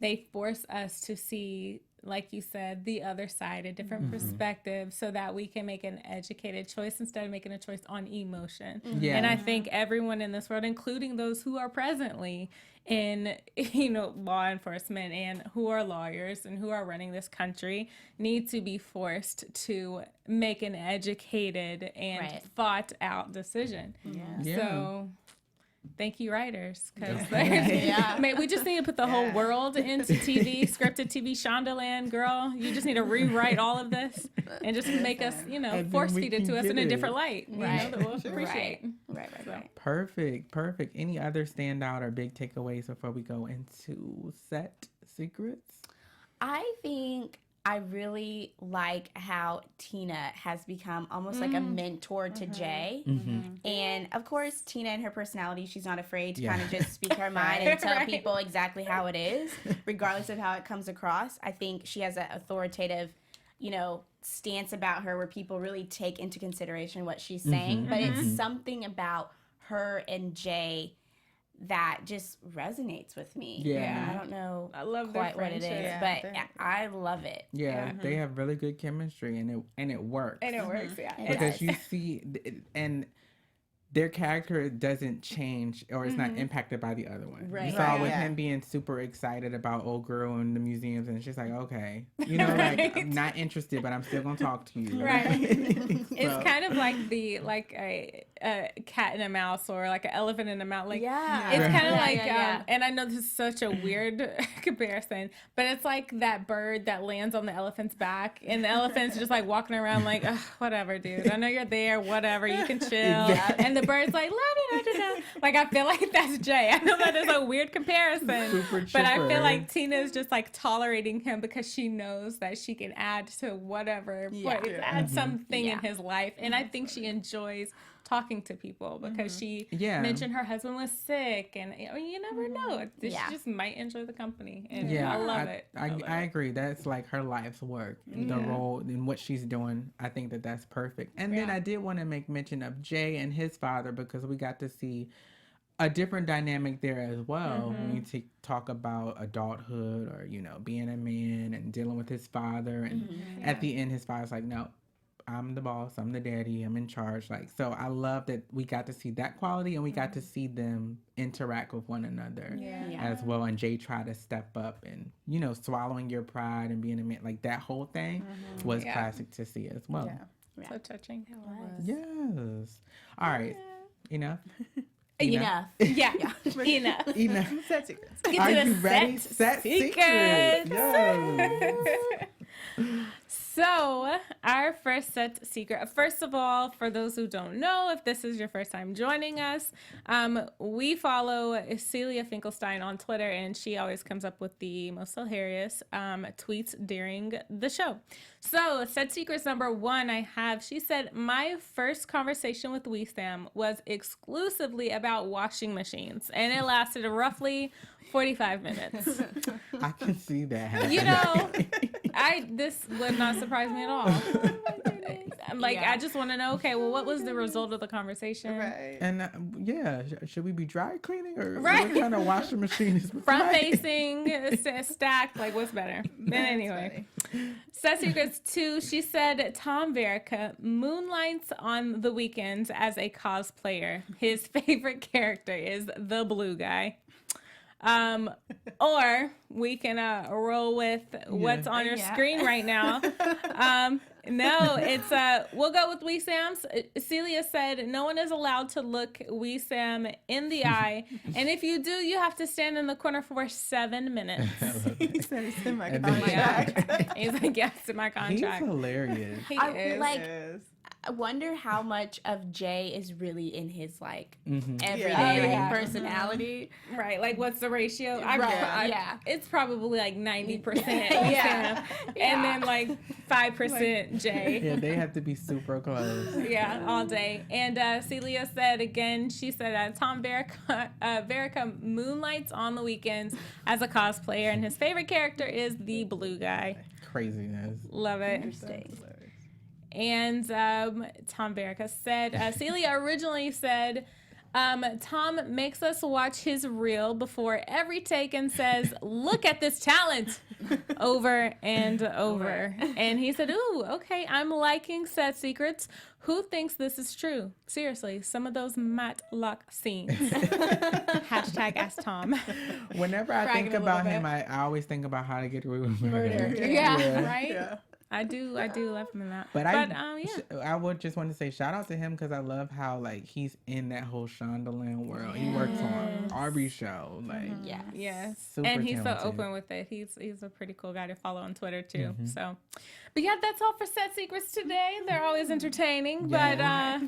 [SPEAKER 6] they force us to see, like you said, the other side, a different perspective, so that we can make an educated choice instead of making a choice on emotion.
[SPEAKER 1] Yeah.
[SPEAKER 6] And I think everyone in this world, including those who are presently in law enforcement and who are lawyers and who are running this country, need to be forced to make an educated and thought out decision.
[SPEAKER 1] Yeah.
[SPEAKER 6] So thank you, writers, because we just need to put the whole world into TV, scripted TV, Shonda land, girl. You just need to rewrite all of this and just make us,
[SPEAKER 1] then
[SPEAKER 6] force
[SPEAKER 1] we
[SPEAKER 6] feed it
[SPEAKER 1] can
[SPEAKER 6] to us
[SPEAKER 1] get
[SPEAKER 6] in a
[SPEAKER 1] it.
[SPEAKER 6] different light,
[SPEAKER 4] Right.
[SPEAKER 6] that we'll appreciate.
[SPEAKER 4] Right.
[SPEAKER 1] Perfect. Any other standout or big takeaways before we go into set secrets?
[SPEAKER 4] I think I really like how Tina has become almost like a mentor to Jay. And of course, Tina and her personality, she's not afraid to kind of just speak her mind and tell people exactly how it is, regardless of how it comes across. I think she has an authoritative, stance about her where people really take into consideration what she's saying. But it's something about her and Jay that just resonates with me.
[SPEAKER 1] Yeah.
[SPEAKER 4] I don't know
[SPEAKER 6] I love their
[SPEAKER 4] quite what it is,
[SPEAKER 6] friendship.
[SPEAKER 4] but I love it.
[SPEAKER 1] Yeah, they have really good chemistry, and it works.
[SPEAKER 6] And it works, yeah.
[SPEAKER 1] Because you see, and their character doesn't change or is not impacted by the other one.
[SPEAKER 5] Right.
[SPEAKER 1] You saw
[SPEAKER 5] Right.
[SPEAKER 1] with
[SPEAKER 5] Yeah.
[SPEAKER 1] him being super excited about old girl in the museums, and it's just like, okay, like I'm not interested, but I'm still gonna talk to you.
[SPEAKER 6] Right.
[SPEAKER 1] So-
[SPEAKER 6] It's kind of like a cat and a mouse, or like an elephant and a mouse. Like,
[SPEAKER 4] Yeah.
[SPEAKER 6] it's kind of
[SPEAKER 4] Yeah,
[SPEAKER 6] like,
[SPEAKER 4] yeah.
[SPEAKER 6] and I know this is such a weird comparison, but it's like that bird that lands on the elephant's back, and the elephant's just like walking around like, ugh, whatever, dude. I know you're there, whatever, you can chill. And the bird's like, la-da-da-da-da. Like, I feel like that's Jay. I know that is a weird comparison,
[SPEAKER 1] Super
[SPEAKER 6] but I
[SPEAKER 1] chipper.
[SPEAKER 6] feel like Tina is just like tolerating him because she knows that she can add to whatever, add something in his life. And I think she enjoys talking to people because she mentioned her husband was sick, and you never know. She just might enjoy the company, and I love it.
[SPEAKER 1] I agree. That's like her life's work, the role and what she's doing. I think that's perfect. And then I did want to make mention of Jay and his father, because we got to see a different dynamic there as well. When you talk about adulthood, or being a man and dealing with his father, and at the end his father's like, no, I'm the boss, I'm the daddy, I'm in charge. Like, so I love that we got to see that quality, and we got to see them interact with one another as well. And Jay tried to step up, and swallowing your pride and being a man, like that whole thing was classic to see as well.
[SPEAKER 6] So touching.
[SPEAKER 1] Yes. All right. Enough.
[SPEAKER 4] Enough.
[SPEAKER 6] Yeah. Enough.
[SPEAKER 1] Enough.
[SPEAKER 5] Set secrets.
[SPEAKER 6] Get
[SPEAKER 1] Are
[SPEAKER 6] to the
[SPEAKER 1] you ready?
[SPEAKER 6] set
[SPEAKER 1] Set secrets.
[SPEAKER 6] secrets.
[SPEAKER 1] Yes.
[SPEAKER 6] So, our first set secret. First of all, for those who don't know, if this is your first time joining us, we follow Celia Finkelstein on Twitter, and she always comes up with the most hilarious tweets during the show. So, set secrets number 1 I have, she said, my first conversation with Sam was exclusively about washing machines, and it lasted roughly 45 minutes.
[SPEAKER 1] I can see that.
[SPEAKER 6] You know, this would not surprise me at all. I'm like, I just want to know, okay, well, what was the result of the conversation?
[SPEAKER 5] Right.
[SPEAKER 1] And should we be dry cleaning or
[SPEAKER 6] Right.
[SPEAKER 1] what kind of washing machine is
[SPEAKER 6] Front facing, stacked, like what's better? But anyway, set secrets 2, she said Tom Verica moonlights on the weekends as a cosplayer. His favorite character is the blue guy. Or we can roll with what's on your screen right now. No, it's we'll go with Wee Sam's. Celia said no one is allowed to look Wee Sam in the eye, and if you do, you have to stand in the corner for 7 minutes.
[SPEAKER 5] He said it's in my
[SPEAKER 1] And then-
[SPEAKER 5] contract.
[SPEAKER 6] He's like, yes, in my
[SPEAKER 1] He's
[SPEAKER 6] contract.
[SPEAKER 1] hilarious.
[SPEAKER 6] He
[SPEAKER 4] I
[SPEAKER 6] is.
[SPEAKER 4] like.
[SPEAKER 5] Yes.
[SPEAKER 4] I wonder how much of Jay is really in his like
[SPEAKER 1] Mhm.
[SPEAKER 4] everyday
[SPEAKER 6] Yeah.
[SPEAKER 4] personality.
[SPEAKER 6] Right, like what's the ratio?
[SPEAKER 4] Yeah.
[SPEAKER 6] It's probably like 90% Sam, and then like 5% Jay.
[SPEAKER 1] Yeah, they have to be super close.
[SPEAKER 6] Yeah, all day. And Celia said again, she said Tom Verica moonlights on the weekends as a cosplayer, and his favorite character is the blue guy.
[SPEAKER 1] Craziness.
[SPEAKER 6] Love it.
[SPEAKER 4] Interesting.
[SPEAKER 6] And Tom Verica said, Celia originally said, Tom makes us watch his reel before every take and says, look at this talent, over and over. And he said, ooh, okay, I'm liking set secrets. Who thinks this is true? Seriously, some of those Matlock scenes. Hashtag ask Tom.
[SPEAKER 1] Whenever I
[SPEAKER 6] Bragging
[SPEAKER 1] think
[SPEAKER 6] a little
[SPEAKER 1] about him,
[SPEAKER 6] bit.
[SPEAKER 1] I always think about How to Get Away with Murder.
[SPEAKER 6] Yeah, right?
[SPEAKER 5] Yeah.
[SPEAKER 6] I do love him in that.
[SPEAKER 1] But
[SPEAKER 6] yeah.
[SPEAKER 1] I would just want to say shout out to him because I love how like he's in that whole Shondaland world. He works on Arby's show, like
[SPEAKER 4] Yeah.
[SPEAKER 6] Yes,
[SPEAKER 1] Super
[SPEAKER 6] and he's
[SPEAKER 1] talented.
[SPEAKER 6] so open with it. He's a pretty cool guy to follow on Twitter too. So, but yeah, that's all for set secrets today. They're always entertaining, but yeah,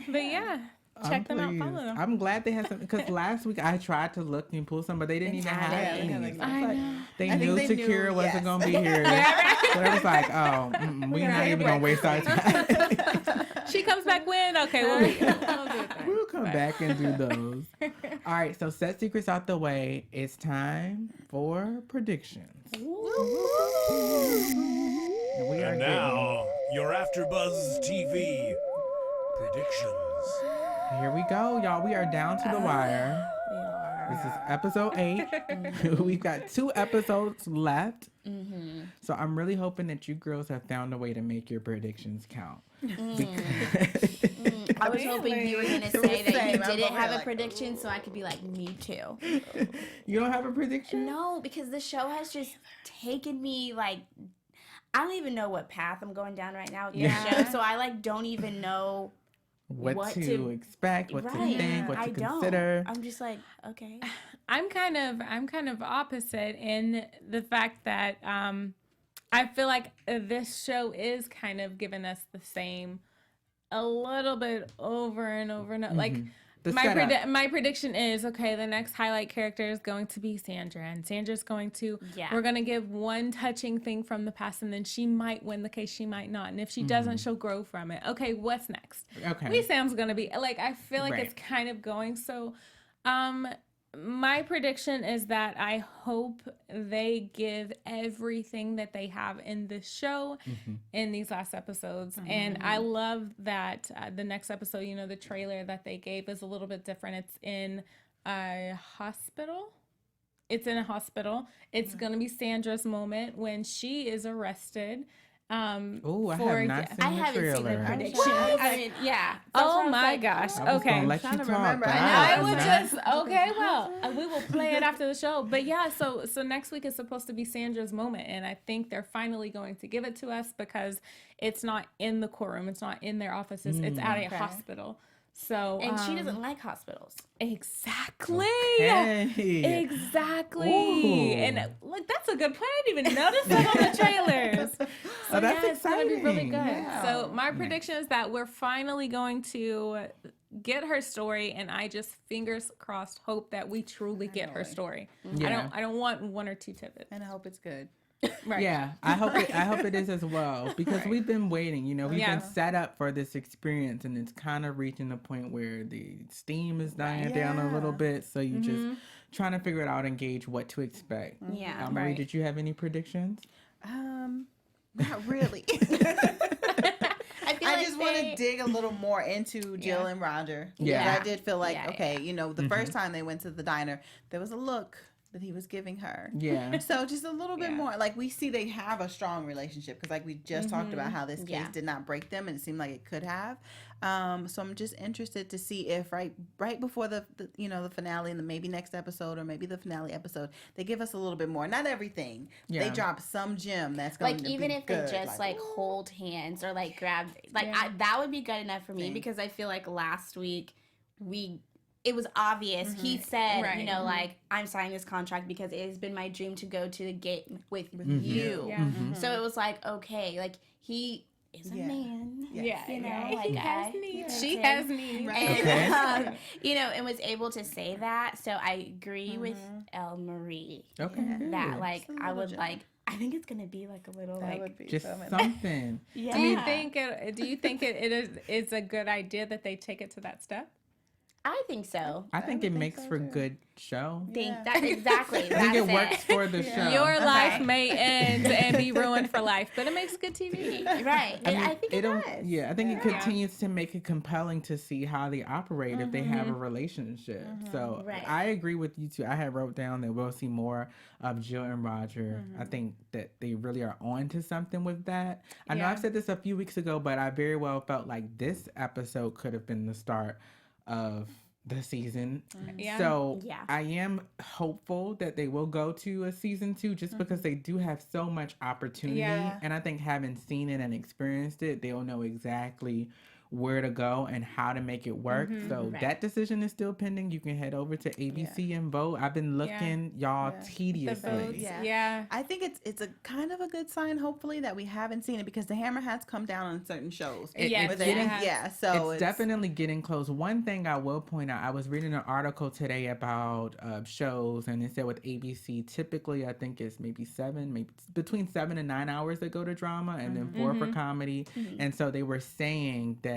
[SPEAKER 6] check them out, follow them.
[SPEAKER 1] I'm glad they had some because last week I tried to look and pull some, but they didn't even have any.
[SPEAKER 6] I know.
[SPEAKER 1] They
[SPEAKER 5] I think
[SPEAKER 1] knew
[SPEAKER 5] they knew,
[SPEAKER 1] Takira wasn't
[SPEAKER 5] yes.
[SPEAKER 1] gonna be here, so it was like, oh, we're not even gonna waste our time.
[SPEAKER 6] She comes back when? Okay, we'll do it then.
[SPEAKER 1] We'll come back and do those. All right, so set secrets out the way. It's time for predictions. And we are
[SPEAKER 7] And now, your AfterBuzz TV predictions.
[SPEAKER 1] Here we go, y'all. We are down to the wire. This is episode 8. We've got 2 episodes left. So I'm really hoping that you girls have found a way to make your predictions count.
[SPEAKER 4] I was hoping you were gonna say that you didn't have a prediction, so I could be like, me too.
[SPEAKER 1] You don't have a prediction?
[SPEAKER 4] No, because the show has just taken me like, I don't even know what path I'm going down right now with the show. So I like don't even know
[SPEAKER 1] What to expect, what to think, what to consider.
[SPEAKER 4] I'm just like, okay.
[SPEAKER 6] I'm kind of opposite in the fact that I feel like this show is kind of giving us the same a little bit over and over and over. Like
[SPEAKER 1] The
[SPEAKER 6] my prediction is, okay, the next highlight character is going to be Sandra, and Sandra's going to, we're going to give one touching thing from the past, and then she might win the case, she might not. And if she doesn't, she'll grow from it. Okay, what's next?
[SPEAKER 1] Okay.
[SPEAKER 6] Wee Sam's going to be, like, I feel like it's kind of going. So, my prediction is that I hope they give everything that they have in this show in these last episodes. And I love that the next episode, you know, the trailer that they gave is a little bit different. It's in a hospital. It's in a hospital. It's going to be Sandra's moment when she is arrested.
[SPEAKER 1] Oh, I have not seen the
[SPEAKER 4] haven't seen the
[SPEAKER 1] trailer.
[SPEAKER 4] prediction.
[SPEAKER 6] What?
[SPEAKER 4] I mean, yeah.
[SPEAKER 6] Oh my gosh.
[SPEAKER 1] I was
[SPEAKER 6] Okay.
[SPEAKER 1] gonna let you
[SPEAKER 5] Trying to
[SPEAKER 1] talk,
[SPEAKER 5] remember.
[SPEAKER 1] but
[SPEAKER 5] I know,
[SPEAKER 1] I
[SPEAKER 6] I
[SPEAKER 1] have
[SPEAKER 6] would
[SPEAKER 1] not.
[SPEAKER 6] just okay. Well, we will play it after the show. But yeah, so next week is supposed to be Sandra's moment, and I think they're finally going to give it to us because it's not in the courtroom, it's not in their offices, it's at a hospital. So
[SPEAKER 4] And she doesn't like hospitals.
[SPEAKER 6] exactly.
[SPEAKER 1] Hey.
[SPEAKER 6] Exactly.
[SPEAKER 1] Ooh.
[SPEAKER 6] And like that's That's a good point. I didn't even notice that on the trailers.
[SPEAKER 1] Oh, that's
[SPEAKER 6] It's gonna be really
[SPEAKER 1] exciting.
[SPEAKER 6] good.
[SPEAKER 5] Yeah.
[SPEAKER 6] So my prediction is that we're finally going to get her story, and I just fingers crossed hope that we truly get her story.
[SPEAKER 1] Yeah.
[SPEAKER 6] I don't want one or two tidbits.
[SPEAKER 5] And I hope it's good.
[SPEAKER 6] Right.
[SPEAKER 1] Yeah, I hope it is as well, because we've been waiting. You know, we've been set up for this experience, and it's kind of reaching the point where the steam is dying down a little bit. So you just trying to figure it out and gauge what to expect.
[SPEAKER 4] Yeah.
[SPEAKER 1] Marie, did you have any predictions?
[SPEAKER 5] Not really. I just want to dig a little more into Jill and Roger.
[SPEAKER 1] Yeah.
[SPEAKER 5] Because I did feel like,
[SPEAKER 4] Yeah,
[SPEAKER 5] okay, you know, the first time they went to the diner, there was a look that he was giving her.
[SPEAKER 1] Yeah.
[SPEAKER 5] So just a little bit more. Like, we see they have a strong relationship, because like we just talked about how this case did not break them, and it seemed like it could have. So I'm just interested to see if right before the you know, the finale, and the maybe next episode, or maybe the finale episode, they give us a little bit more. Not everything.
[SPEAKER 1] Yeah.
[SPEAKER 5] They drop some gem that's going
[SPEAKER 4] Like,
[SPEAKER 5] to
[SPEAKER 4] even
[SPEAKER 5] be
[SPEAKER 4] if
[SPEAKER 5] good.
[SPEAKER 4] they just like hold hands or like grab, like that would be good enough for me, because I feel like last week it was obvious. He said,
[SPEAKER 6] Right.
[SPEAKER 4] you know, like, I'm signing this contract because it has been my dream to go to the gate with you.
[SPEAKER 6] Yeah.
[SPEAKER 4] So it was like, okay, like, he is a man.
[SPEAKER 6] Yeah.
[SPEAKER 4] You know,
[SPEAKER 6] yeah.
[SPEAKER 4] like,
[SPEAKER 6] He has
[SPEAKER 4] I-
[SPEAKER 6] needs.
[SPEAKER 4] Yeah.
[SPEAKER 6] She has needs.
[SPEAKER 4] And, you know, and was able to say that. So I agree with El Marie.
[SPEAKER 1] Okay. good.
[SPEAKER 4] That, like, I would
[SPEAKER 5] gem.
[SPEAKER 4] like, I think it's going to be like a little,
[SPEAKER 5] That
[SPEAKER 4] like,
[SPEAKER 5] would be
[SPEAKER 1] Just
[SPEAKER 5] so
[SPEAKER 1] something.
[SPEAKER 4] yeah.
[SPEAKER 6] Do you think it's a good idea that they take it to that step?
[SPEAKER 4] I think so.
[SPEAKER 1] I think it makes for good show.
[SPEAKER 4] Think that exactly.
[SPEAKER 1] I think it works for the show.
[SPEAKER 6] Your life may end and be ruined for life, but it makes good TV.
[SPEAKER 4] Right.
[SPEAKER 1] I mean,
[SPEAKER 4] I think it
[SPEAKER 1] it'll-
[SPEAKER 4] does.
[SPEAKER 1] Yeah, I think it continues to make it compelling to see how they operate if they have a relationship. So
[SPEAKER 4] Right.
[SPEAKER 1] I agree with you too. I had wrote down that we'll see more of Jill and Roger. I think that they really are on to something with that. I know I've said this a few weeks ago, but I very well felt like this episode could have been the start of the season.
[SPEAKER 6] Yeah.
[SPEAKER 1] So
[SPEAKER 4] Yeah.
[SPEAKER 1] I am hopeful that they will go to a season 2, just because they do have so much opportunity.
[SPEAKER 6] Yeah.
[SPEAKER 1] And I think having seen it and experienced it, they'll know exactly where to go and how to make it work. So that decision is still pending. You can head over to ABC and vote. I've been looking, y'all,
[SPEAKER 6] The
[SPEAKER 1] tediously.
[SPEAKER 6] votes. Yeah.
[SPEAKER 5] I think it's a kind of a good sign, hopefully, that we haven't seen it, because the hammer has come down on certain shows.
[SPEAKER 6] Yes,
[SPEAKER 5] With
[SPEAKER 6] it
[SPEAKER 5] it.
[SPEAKER 6] has.
[SPEAKER 5] Yeah, so
[SPEAKER 1] It's definitely getting close. One thing I will point out, I was reading an article today about shows, and it said with ABC, typically I think it's maybe between 7 and 9 hours that go to drama, and then 4 for comedy. And so they were saying that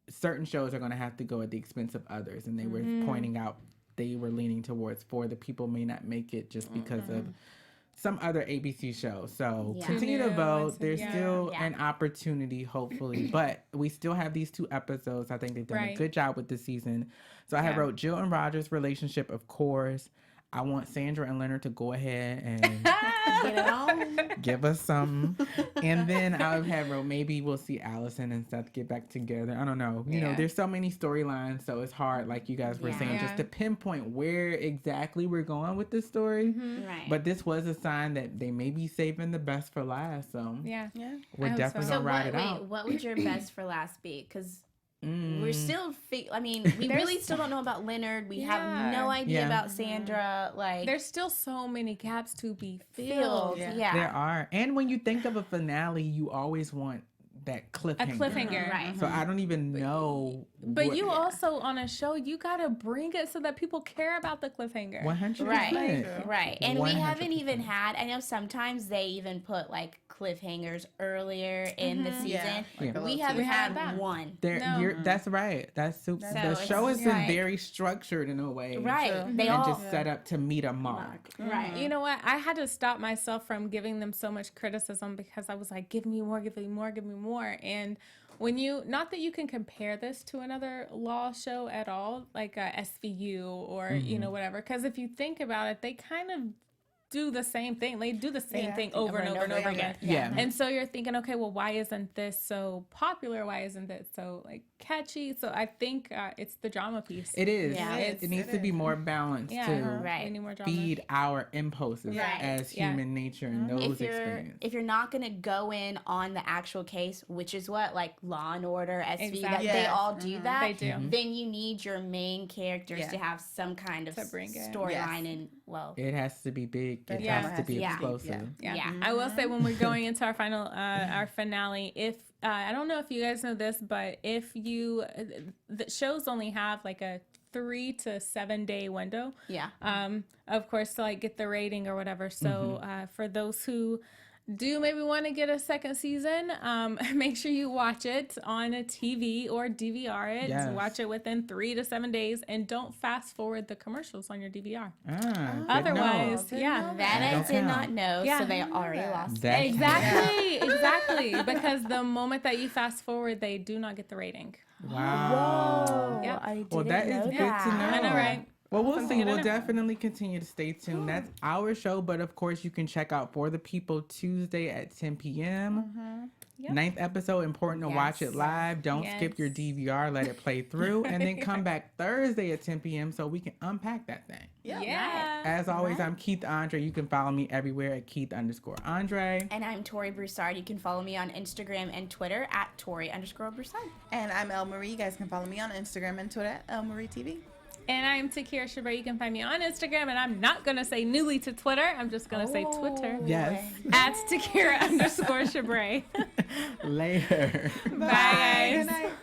[SPEAKER 1] certain shows are going to have to go at the expense of others, and they were pointing out they were leaning towards 4. The people may not make it just because of some other ABC show. So continue to vote. There's still an opportunity, hopefully, but we still have these 2 episodes. I think they've done a good job with this season. So I have wrote Jill and Roger's relationship, of course. I want Sandra and Leonard to go ahead and
[SPEAKER 4] Get it on.
[SPEAKER 1] give us something. And then I have wrote, maybe we'll see Allison and Seth get back together. I don't know. You know, there's so many storylines, so it's hard, like you guys were saying, just to pinpoint where exactly we're going with this story.
[SPEAKER 4] Right.
[SPEAKER 1] But this was a sign that they may be saving the best for last. So
[SPEAKER 6] Yeah.
[SPEAKER 1] we're
[SPEAKER 6] I hope
[SPEAKER 1] definitely
[SPEAKER 6] so.
[SPEAKER 4] So
[SPEAKER 1] going to ride it
[SPEAKER 4] wait,
[SPEAKER 1] out.
[SPEAKER 4] what would your best for last be? Because we're still, I mean, we really still don't know about Leonard. We have no idea
[SPEAKER 1] Yeah.
[SPEAKER 4] about Sandra. Like,
[SPEAKER 6] There's still so many gaps to be
[SPEAKER 4] filled.
[SPEAKER 6] filled.
[SPEAKER 4] Yeah.
[SPEAKER 1] There are. And when you think of a finale, you always want that cliffhanger.
[SPEAKER 6] A cliffhanger.
[SPEAKER 4] Right.
[SPEAKER 1] So I don't even know.
[SPEAKER 6] But
[SPEAKER 1] what-
[SPEAKER 6] you also, on a show, you got to bring it so that people care about the cliffhanger.
[SPEAKER 1] 100%.
[SPEAKER 4] Right. And we haven't
[SPEAKER 1] 100%.
[SPEAKER 4] even had, I know sometimes they even put like cliffhangers earlier in the season.
[SPEAKER 1] Yeah.
[SPEAKER 4] We haven't
[SPEAKER 6] had
[SPEAKER 4] had
[SPEAKER 6] that.
[SPEAKER 4] one.
[SPEAKER 1] That's right. That's super.
[SPEAKER 4] So
[SPEAKER 1] The
[SPEAKER 4] it's
[SPEAKER 1] show has been
[SPEAKER 4] right.
[SPEAKER 1] very structured in a way.
[SPEAKER 4] Right. They
[SPEAKER 1] And
[SPEAKER 4] all,
[SPEAKER 1] just set up to meet a mark.
[SPEAKER 4] right.
[SPEAKER 6] You know what? I had to stop myself from giving them so much criticism, because I was like, give me more, give me more, give me more. And when you, not that you can compare this to another law show at all, like a SVU or, you know, whatever. Because if you think about it, they kind of do the same thing. They do the same thing over and over and over again.
[SPEAKER 1] Yeah.
[SPEAKER 6] And so you're thinking, okay, well, why isn't this so popular? Why isn't it so like catchy? So I think it's the drama piece.
[SPEAKER 1] It is.
[SPEAKER 4] Yeah.
[SPEAKER 1] It needs to be more balanced
[SPEAKER 6] Yeah,
[SPEAKER 1] to
[SPEAKER 4] Right.
[SPEAKER 6] we need more drama.
[SPEAKER 1] feed our impulses
[SPEAKER 4] Right.
[SPEAKER 1] as
[SPEAKER 6] Yeah.
[SPEAKER 1] human nature and those experiences.
[SPEAKER 4] if you're not gonna go in on the actual case, which is what like Law and Order, SVU,
[SPEAKER 6] Exactly.
[SPEAKER 4] that they
[SPEAKER 5] Yes.
[SPEAKER 4] all do that.
[SPEAKER 6] They do.
[SPEAKER 4] Then you need your main characters to have some kind of
[SPEAKER 6] To bring it.
[SPEAKER 4] storyline and well.
[SPEAKER 1] It has to be big. dramatic. It
[SPEAKER 6] Yeah.
[SPEAKER 1] has to be
[SPEAKER 4] Yeah.
[SPEAKER 1] explosive.
[SPEAKER 6] Yeah. I will say when we're going into our final, our finale, if I don't know if you guys know this, but if you, the shows only have like a 3 to 7 day window.
[SPEAKER 4] Yeah.
[SPEAKER 6] Of course, to like get the rating or whatever. So for those who do maybe want to get a second season, make sure you watch it on a TV or DVR it.
[SPEAKER 1] Yes.
[SPEAKER 6] Watch it within 3 to 7 days, and don't fast forward the commercials on your DVR.
[SPEAKER 1] Otherwise,
[SPEAKER 6] Otherwise, yeah.
[SPEAKER 4] That I
[SPEAKER 1] Don't
[SPEAKER 4] did
[SPEAKER 1] count.
[SPEAKER 4] not know,
[SPEAKER 6] Yeah.
[SPEAKER 4] so they already lost.
[SPEAKER 6] Exactly. Because the moment that you fast forward, they do not get the rating.
[SPEAKER 1] Wow.
[SPEAKER 6] Yeah.
[SPEAKER 4] I didn't
[SPEAKER 1] Well, that is
[SPEAKER 4] know
[SPEAKER 1] good
[SPEAKER 4] that.
[SPEAKER 1] to know.
[SPEAKER 6] I know, right?
[SPEAKER 1] Well, we'll see.
[SPEAKER 6] get
[SPEAKER 1] We'll
[SPEAKER 6] it.
[SPEAKER 1] definitely continue to stay tuned. That's our show, but of course, you can check out For the People Tuesday at 10 p.m.
[SPEAKER 6] Yep.
[SPEAKER 1] 9th episode, important to watch
[SPEAKER 4] Yes.
[SPEAKER 1] it live. Don't skip your DVR, let it play through, and then come back Thursday at 10 p.m. so we can unpack that thing.
[SPEAKER 6] Yeah.
[SPEAKER 1] As always, I'm Keith Andre. You can follow me everywhere at Keith_Andre.
[SPEAKER 4] And I'm Tori Boursard. You can follow me on Instagram and Twitter at Tori_Boursard.
[SPEAKER 5] And I'm El Marie. You guys can follow me on Instagram and Twitter at El Marie TV.
[SPEAKER 6] And I'm Takira Shabrae. You can find me on Instagram, and I'm not going to say newly to Twitter. I'm just going to say Twitter.
[SPEAKER 1] Yes.
[SPEAKER 6] At Takira_Shabrae.
[SPEAKER 1] Later.
[SPEAKER 6] Bye, guys.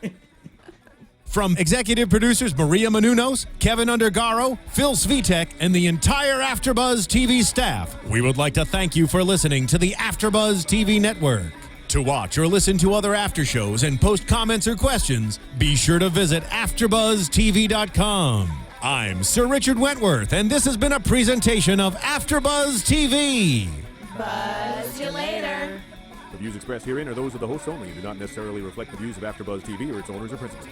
[SPEAKER 2] From executive producers Maria Menounos, Keven Undergaro, Phil Svitek, and the entire AfterBuzz TV staff, we would like to thank you for listening to the AfterBuzz TV network. To watch or listen to other after shows and post comments or questions, be sure to visit AfterBuzzTV.com. I'm Sir Richard Wentworth, and this has been a presentation of AfterBuzz TV.
[SPEAKER 4] Buzz you later.
[SPEAKER 8] The views expressed herein are those of the hosts only and do not necessarily reflect the views of AfterBuzz TV or its owners or principals.